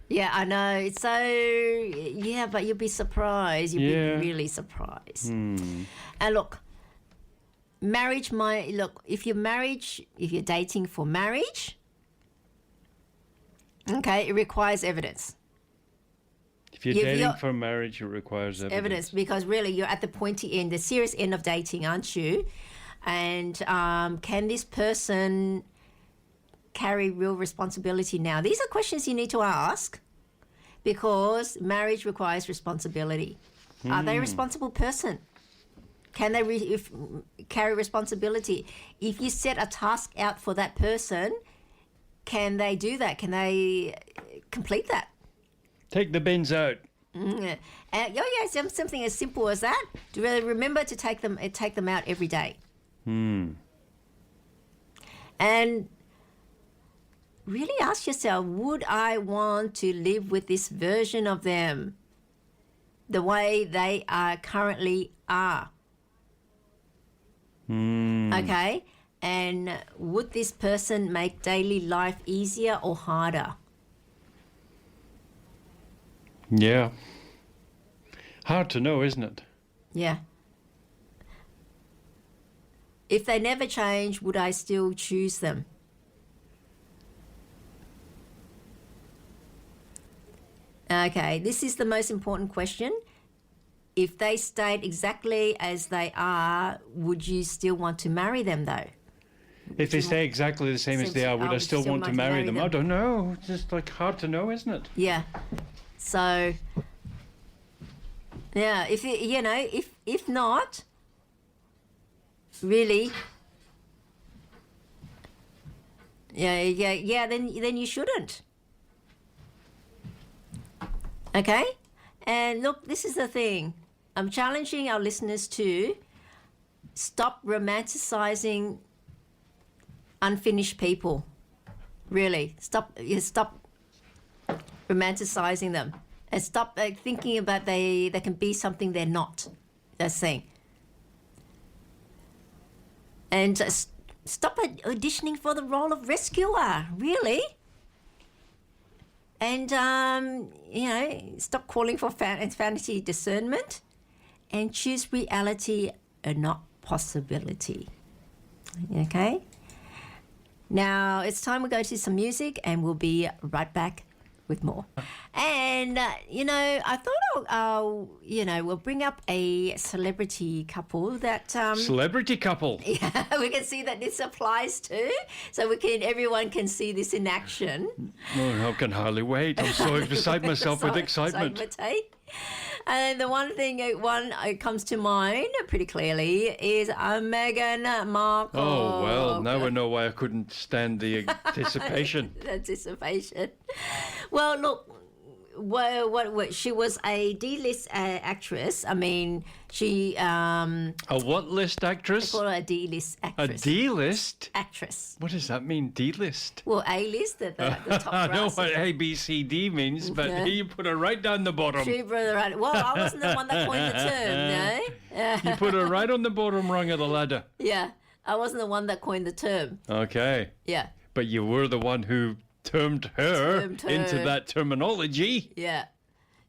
Yeah, I know. It's so, yeah, but you'll be surprised. You'll be really surprised. And look, if you're dating for marriage, okay, it requires evidence. If you're dating for marriage, it requires evidence. Because really you're at the pointy end, the serious end of dating, aren't you? And can this person carry real responsibility now? These are questions you need to ask because marriage requires responsibility. Are they a responsible person? Can they carry responsibility? If you set a task out for that person, can they do that? Can they complete that? Take the bins out. Something as simple as that. To really remember to take them out every day. And really ask yourself, would I want to live with this version of them the way they currently are? Okay? And would this person make daily life easier or harder? Yeah. Hard to know, isn't it? Yeah. If they never change, would I still choose them? Okay, this is the most important question. If they stayed exactly as they are, would you still want to marry them, though? If they stay exactly the same as they are, would I still want to marry them? I don't know. It's just like hard to know, isn't it? Yeah. So, yeah, if not, really, then you shouldn't. Okay? And look, this is the thing. I'm challenging our listeners to stop romanticizing unfinished people. Really, stop romanticizing them and stop thinking about they can be something they're not. That's the thing. And stop auditioning for the role of rescuer, really. And, stop calling for fantasy discernment and choose reality and not possibility. Okay? Now, it's time we go to some music and we'll be right back with more. And, I thought we'll bring up a celebrity couple that... Celebrity couple? Yeah, we can see that this applies to. So everyone can see this in action. Oh, I can hardly wait. I'm so beside myself with excitement. And the one thing comes to mind pretty clearly is Meghan Markle. Oh, well, now I know why I couldn't stand the anticipation. Well, look, what she was a D-list actress. I mean, she... a what list actress? They call her a D-list actress. A D-list? Actress. What does that mean, D-list? Well, A-list at the top. I know what A, B, C, D means, but here you put her right down the bottom. She put her right... Well, I wasn't the one that coined the term, no? You put her right on the bottom rung of the ladder. Yeah, I wasn't the one that coined the term. Okay. Yeah. But you were the one who termed her into that terminology. Yeah.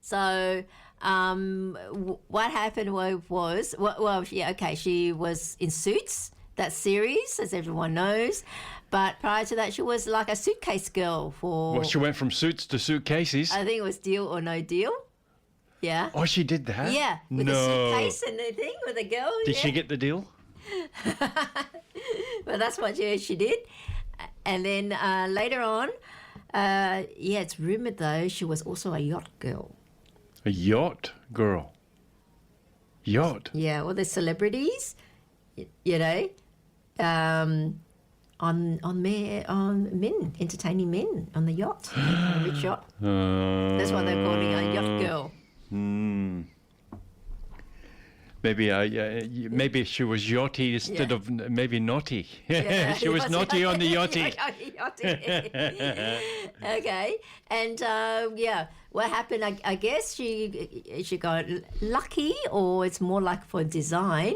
So what happened was she was in Suits. that series, as everyone knows. But prior to that, she was like a suitcase girl for... Well, she went from suits to suitcases. I think it was Deal or No Deal. Yeah. Oh, she did that? Yeah, with no. the suitcase and the thing with the girl. Did yeah. she get the deal? Well, that's what she did. And then later on, it's rumoured though she was also a yacht girl. A yacht girl. Yacht. Yeah, all the celebrities, on men, entertaining men on the yacht, a rich yacht. That's what they're calling a yacht girl. Maybe she was yachty instead of maybe naughty. Yeah, she was naughty on the yachty. Okay, and what happened? I guess she got lucky, or it's more like for design.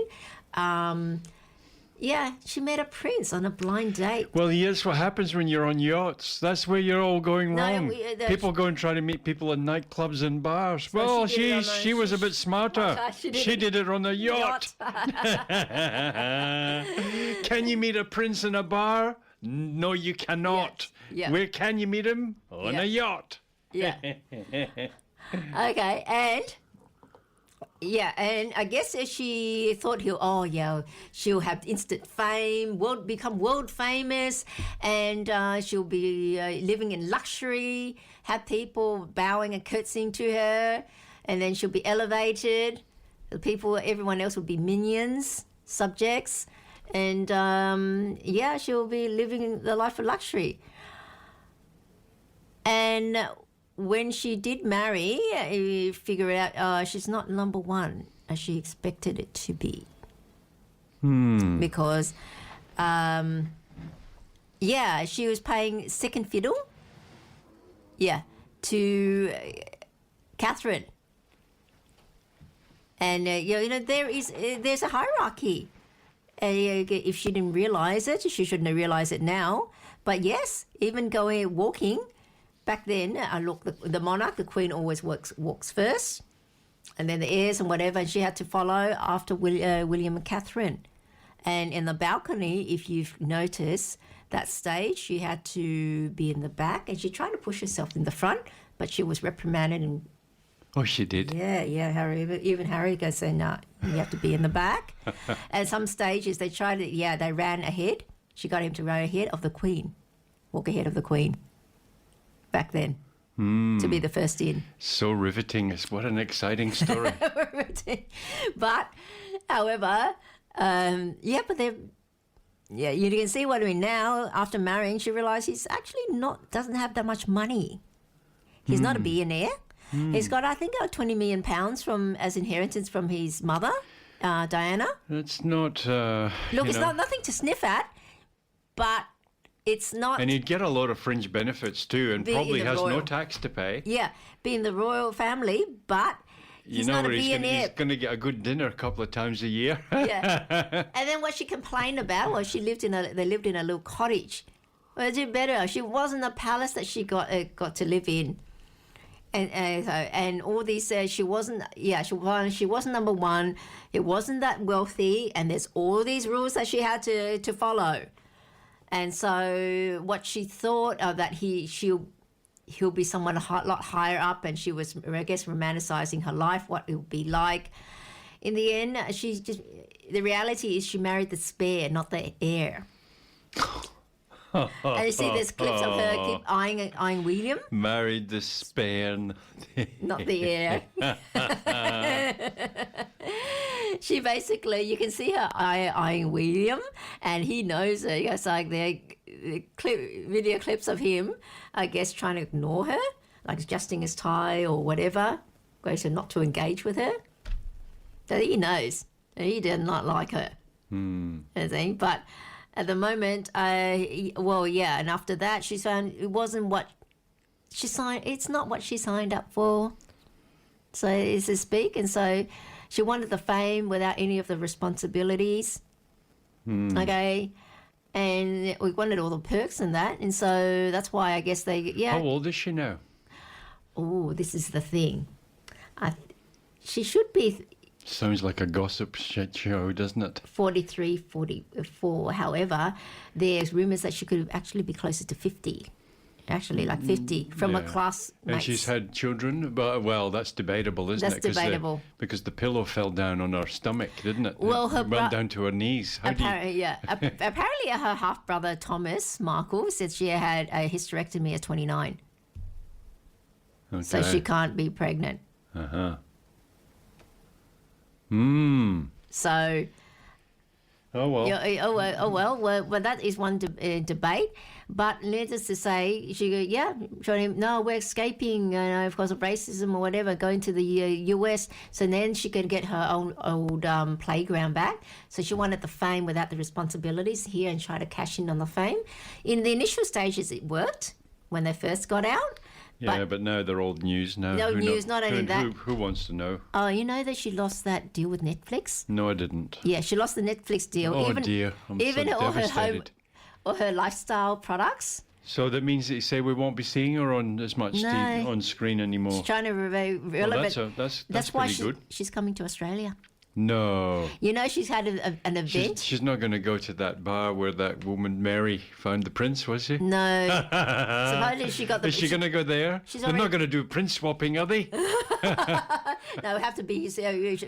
She met a prince on a blind date. Well, yes, what happens when you're on yachts? That's where you're all going wrong. People go and try to meet people in nightclubs and bars. So well, she was a bit smarter. She did it on the yacht. Can you meet a prince in a bar? No, you cannot. Yeah. Where can you meet him? On a yacht. Yeah. Okay, and I guess she thought she'll have instant fame, become world famous, and she'll be living in luxury, have people bowing and curtsying to her, and then she'll be elevated. Everyone else will be minions, subjects, and she'll be living the life of luxury. And when she did marry, you figure out she's not number one as she expected it to be. Because, she was paying second fiddle, to Catherine. And, there's a hierarchy. If she didn't realise it, she shouldn't have realised it now. But yes, even walking, back then, the monarch, the queen always walks first, and then the heirs and whatever, and she had to follow after William and Catherine. And in the balcony, if you've noticed, that stage, she had to be in the back, and she tried to push herself in the front, but she was reprimanded. And oh, she did? Yeah, Harry. Even Harry goes, say, no, you have to be in the back. And some stages, they ran ahead. She got him to run ahead of the queen, walk ahead of the queen. Back then, to be the first in. So riveting. What an exciting story. But, however, you can see what I mean now. After marrying, she realised he's actually doesn't have that much money. He's not a billionaire. He's got, I think, £20 million as inheritance from his mother, Diana. That's not... Look, it's not nothing to sniff at, but... It's not... And he'd get a lot of fringe benefits too, and probably has no tax to pay. Yeah, be in the royal family, but he's not a billionaire. He's going to get a good dinner a couple of times a year. Yeah. And then what she complained about was they lived in a little cottage. Well, it's better. She wasn't a palace that she got to live in. And all these, she wasn't number one. It wasn't that wealthy, and there's all these rules that she had to follow. And so what she thought that he'll be someone a lot higher up, and she was, I guess, romanticizing her life, what it would be like. In the end, the reality is she married the spare, not the heir. And you see there's clips of her keep eyeing William. Married the spare. Not the heir. She basically, you can see her eyeing William, and he knows her. It's like the video clips of him, I guess, trying to ignore her, like adjusting his tie or whatever, so not to engage with her. So he knows. He did not like her. But at the moment, and after that, she found it wasn't what she signed. It's not what she signed up for, so to speak, and so she wanted the fame without any of the responsibilities. Okay, and we wanted all the perks and that, and so that's why I guess How old is she now? Oh, this is the thing. She should be Sounds like a gossip shit show, doesn't it? 43, 44. However, there's rumors that she could actually be closer to 50. Actually, like 50 from a Yeah. classmate. And she's had children, but well, that's debatable, isn't That's it? 'Cause debatable. because the pillow fell down on her stomach, didn't it? Well, her it went down to her knees. How do you... Apparently, yeah. Apparently, her half brother Thomas Markle said she had a hysterectomy at 29, so Okay. she can't be pregnant. Uh-huh. So, Oh well. yeah, well, that is one debate. But needless to say, she go, yeah, showing him, no, we're escaping, because of racism or whatever, going to the US. So then she could get her own old playground back. So she wanted the fame without the responsibilities here and try to cash in on the fame. In the initial stages, it worked when they first got out. Yeah, but now they're old news now. No Who news, not only that. Who wants to know? Oh, you know that she lost that deal with Netflix? No, I didn't. Yeah, she lost the Netflix deal. Oh dear, I'm even so all her devastated. or her lifestyle products. So that means that you say we won't be seeing her on as much No. on screen anymore. She's trying to relevant. That's why pretty good. she's coming to Australia. No. You know, she's had an event. She's not going to go to that bar where that woman Mary found the prince, was she? No. Supposedly she got the. Is she going to go there? she's They're already- not going to do prince swapping, are they? No, have to be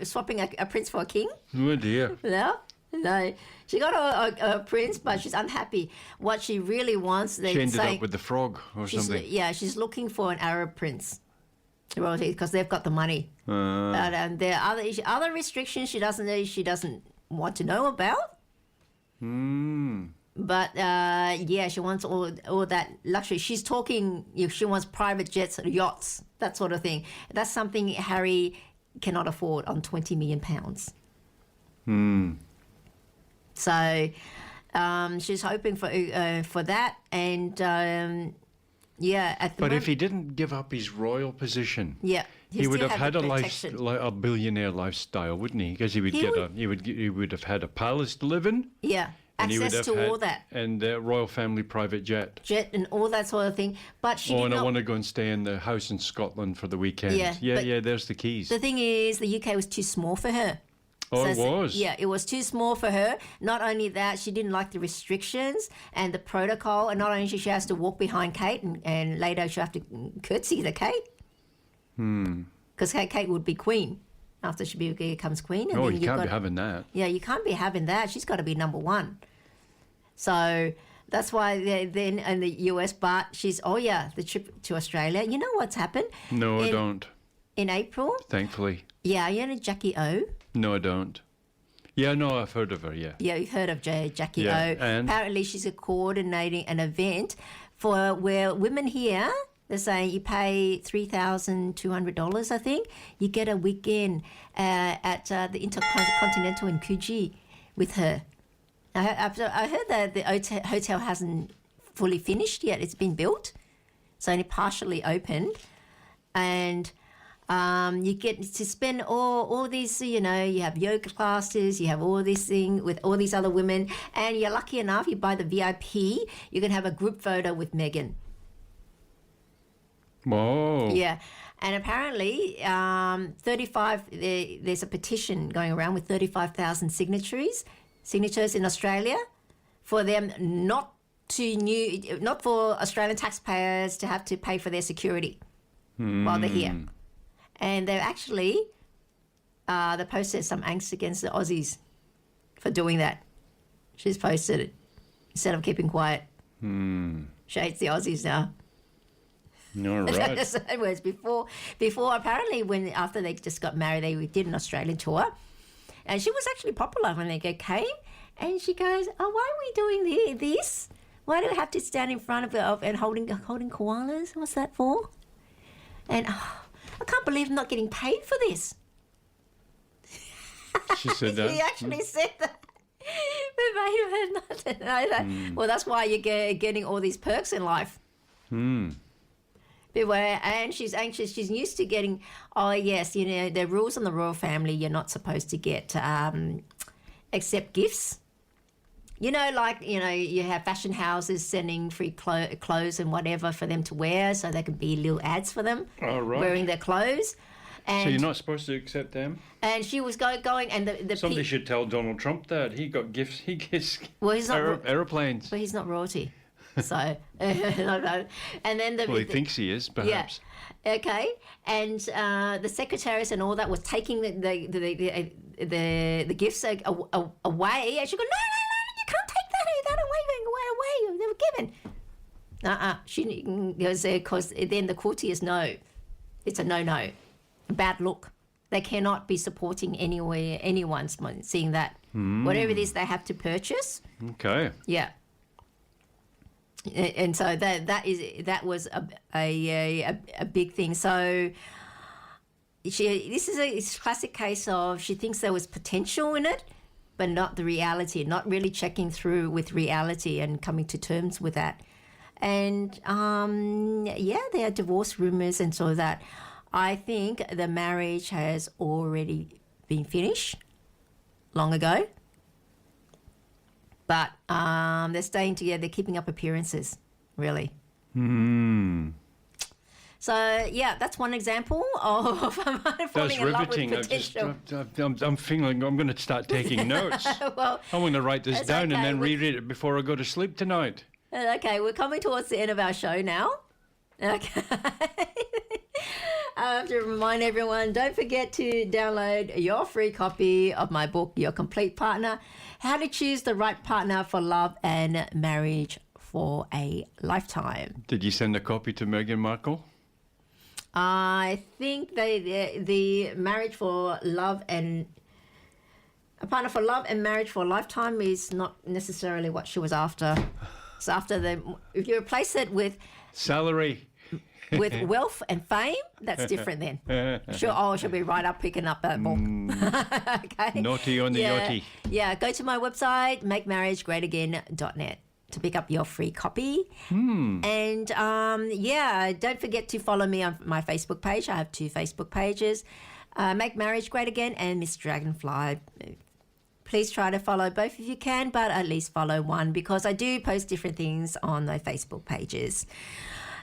swapping a prince for a king. Oh dear. No. No, she got a prince, but she's unhappy. What she really wants, they She ended say, up with the frog or something. yeah, she's looking for an Arab prince, because they've got the money. And there are other restrictions she doesn't want to know about. But yeah, she wants all that luxury. She's talking. She wants private jets, yachts, that sort of thing. That's something Harry cannot afford on £20 million. So she's hoping for that, and yeah. At the But moment, if he didn't give up his royal position, yeah, he would still have had the a protection. a billionaire lifestyle, wouldn't he? Because he would he would have had a palace to live in, Yeah, and he would access have to had, all that and a royal family private jet. jet and all that sort of thing. But she Oh, did and I not. want to go and stay in the house in Scotland for the weekend. Yeah, but yeah. There's the keys. The thing is, the UK was too small for her. Oh, it was? Yeah, it was too small for her. Not only that, she didn't like the restrictions and the protocol. And not only she has to walk behind Kate, and later she'll have to curtsy to Kate. Because Kate would be queen after she becomes queen. And Oh, then you you've can't be got- having that. Yeah, you can't be having that. She's got to be number one. So that's why then in the US, but she's, the trip to Australia. You know what's happened? No, I In- don't. In April? Thankfully. Yeah, you know Jackie O? No, I don't. Yeah, no, I've heard of her, yeah. Yeah, you've heard of Jackie Yeah, O. and? Apparently, she's coordinating an event for where women here, they're saying you pay $3,200, I think. You get a weekend at the Intercontinental in Coogee with her. I heard that the hotel hasn't fully finished yet. It's been built. It's only partially opened. And you get to spend all these, you have yoga classes, you have all this thing with all these other women, and you're lucky enough, you buy the VIP, you can have a group photo with Meghan. Whoa. Yeah. And apparently, there's a petition going around with 35,000 signatures in Australia for them not for Australian taxpayers to have to pay for their security while they're here. And they're actually, they posted some angst against the Aussies for doing that. She's posted it instead of keeping quiet. She hates the Aussies now. All right. So whereas before apparently after they just got married, they did an Australian tour, and she was actually popular when they came. And she goes, "Oh, why are we doing this? Why do we have to stand in front of and holding koalas? What's that for?" And I can't believe I'm not getting paid for this. She said that. He actually said that. But made her not to know that. Well, that's why you're getting all these perks in life. Beware. And she's anxious. She's used to getting, the rules in the royal family, you're not supposed to get, accept gifts. You have fashion houses sending free clothes and whatever for them to wear so they can be little ads for them All right. wearing their clothes. And So you're not supposed to accept them? and she was going, and the Somebody should tell Donald Trump that. He got gifts. He gets well, he's not aeroplanes. but he's not royalty. So, and then Well, he thinks he is, perhaps. Yeah. Okay. And the secretaries and all that was taking the gifts away. And she go, no, you can't take that away. They were given. She goes there because then the courtiers know it's a no. Bad look. They cannot be supporting anyone seeing that. Whatever it is they have to purchase. Okay. Yeah. And so that was a big thing. So this is a classic case of she thinks there was potential in it, but not the reality, not really checking through with reality and coming to terms with that. And there are divorce rumors and so that. I think the marriage has already been finished long ago. But they're staying together, they're keeping up appearances, really. So, yeah, that's one example of falling in love with potential. I'm feeling I'm going to start taking notes. Well, I'm going to write this down okay. and then reread it before I go to sleep tonight. Okay, we're coming towards the end of our show now. Okay. I have to remind everyone, don't forget to download your free copy of my book, Your Complete Partner, How to Choose the Right Partner for Love and Marriage for a Lifetime. Did you send a copy to Meghan Markle? I think the marriage for love and a partner for love and marriage for a lifetime is not necessarily what she was after. It's after if you replace it with salary. With wealth and fame, that's different then. She'll be right up picking up that book. Okay. Naughty on the naughty. Yeah, go to my website, makemarriagegreatagain.net to pick up your free copy. And don't forget to follow me on my Facebook page. I have 2 Facebook pages, Make Marriage Great Again and Miss Dragonfly. Please try to follow both if you can, but at least follow one because I do post different things on my Facebook pages.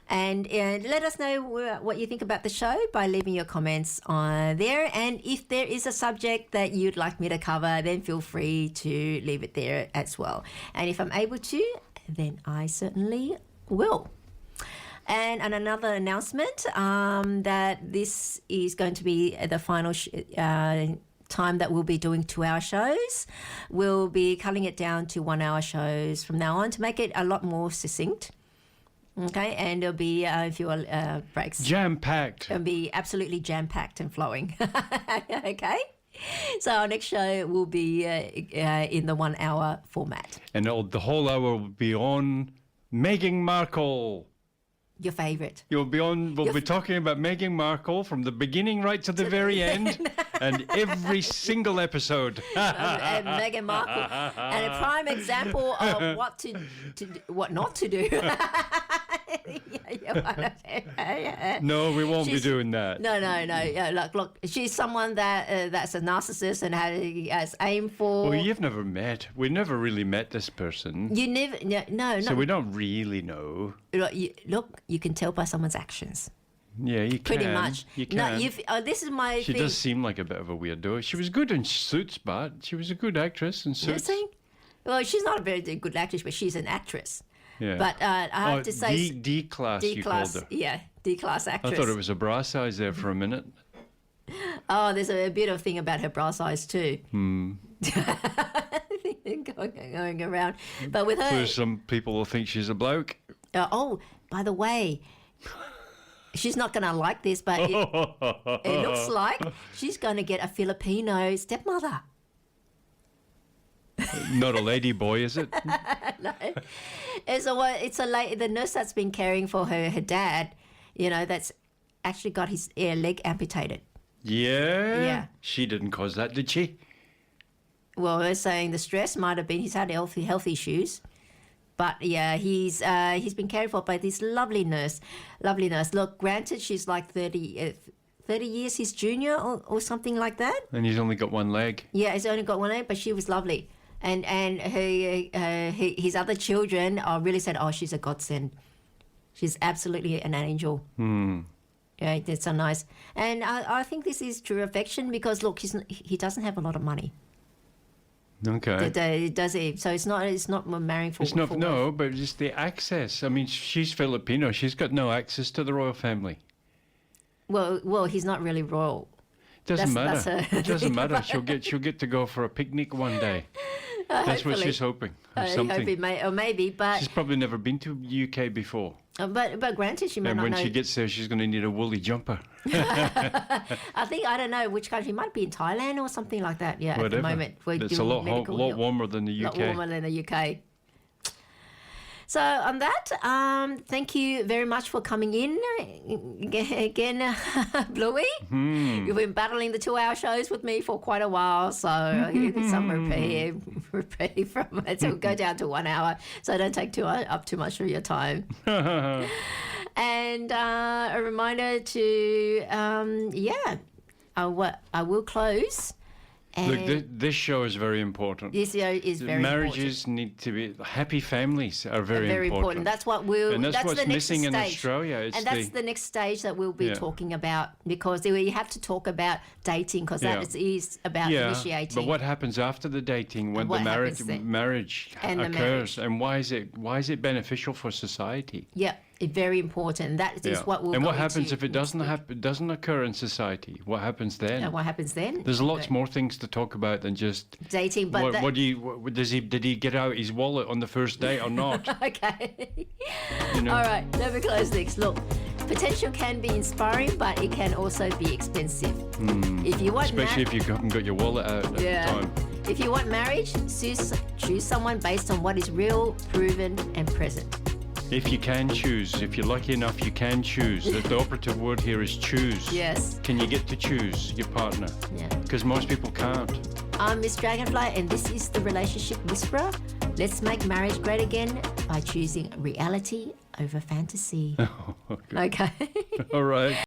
And let us know what you think about the show by leaving your comments on there. And if there is a subject that you'd like me to cover, then feel free to leave it there as well. And if I'm able to, then I certainly will. And another announcement that this is going to be the final time that we'll be doing 2-hour shows. We'll be cutting it down to 1-hour shows from now on to make it a lot more succinct. Okay, and it'll be a few breaks. Jam-packed. It'll be absolutely jam-packed and flowing. Okay? So our next show will be in the 1-hour format. And the whole hour will be on Meghan Markle. Your favourite. We'll be talking about Meghan Markle from the beginning right to the very end and every single episode. And Meghan Markle. And a prime example of what not to do. No, we won't be doing that. No. Yeah, look, she's someone that's a narcissist and has aim for. Well, you've never met. We never really met this person. You never. No. So we don't really know. Look, you can tell by someone's actions. Yeah, you can. Pretty much. You can. No, this is my She thing. does seem like a bit of a weirdo. She was good in Suits, but she was a good actress in Suits. You see? Well, she's not a very good actress, but she's an actress. Yeah. But I have to say... D-class, you called her. Yeah, D-class actress. I thought it was a bra size there for a minute. Oh, there's a bit of thing about her bra size too. Going around. But with her... So some people will think she's a bloke. By the way... She's not going to like this, but it looks like she's going to get a Filipino stepmother. Not a lady boy, is it? No. It's the nurse that's been caring for her dad, that's actually got his leg amputated. Yeah? Yeah. She didn't cause that, did she? Well, they're saying the stress might have been, he's had health issues. But yeah, he's been cared for by this lovely nurse. Look, granted, she's like 30 years his junior or something like that. And he's only got one leg. Yeah, he's only got one leg, but she was lovely. And his other children really said, oh, she's a godsend. She's absolutely an angel. Yeah, that's so nice. And I think this is true affection because, look, he doesn't have a lot of money. Okay. Does he? So it's not marrying for. It's not, for no, but just the access. I mean, she's Filipino. She's got no access to the royal family. Well, he's not really royal. Doesn't matter. That's her. It doesn't matter. She'll get to go for a picnic one day. That's what she's hoping. Or something. Or maybe, but She's probably never been to UK before. but granted, she might And not when know. she gets there, she's going to need a woolly jumper. I don't know which country. It might be in Thailand or something like that. Yeah, Whatever. at the moment. We're It's a doing lot, medical lot help. warmer than the UK. A lot warmer than the UK. So on that, thank you very much for coming in again, Bluey. You've been battling the 2-hour shows with me for quite a while, so you get some reprieve from it. So we'll go down to 1 hour, so don't take up too much of your time. And a reminder to, I will close. And Look, this show is very important. this show is very Marriages need to be happy. Families are very important. That's what And that's what's the next missing stage. in Australia. It's And that's the next stage that we'll be Yeah. talking about, because we have to talk about dating, because that is about initiating. But what happens after the dating when And the what happens then? marriage And the occurs, marriage. and why is it beneficial for society? Yeah, it's very important. That is what we'll And go what happens into if it next week. doesn't occur in society? What happens then? And what happens then? There's lots more things to talk about than just Dating, but did he get out his wallet on the first date or not? okay. You know? All right, let me close this. Look, potential can be inspiring, but it can also be expensive. If you want Especially if you haven't got your wallet out at the time. If you want marriage, choose someone based on what is real, proven, and present. If you can choose, if you're lucky enough, you can choose. The operative word here is choose. Yes. Can you get to choose your partner? Yeah. Because most people can't. I'm Miss Dragonfly, and this is the Relationship Whisperer. Let's make marriage great again by choosing reality over fantasy. Okay. Okay. All right.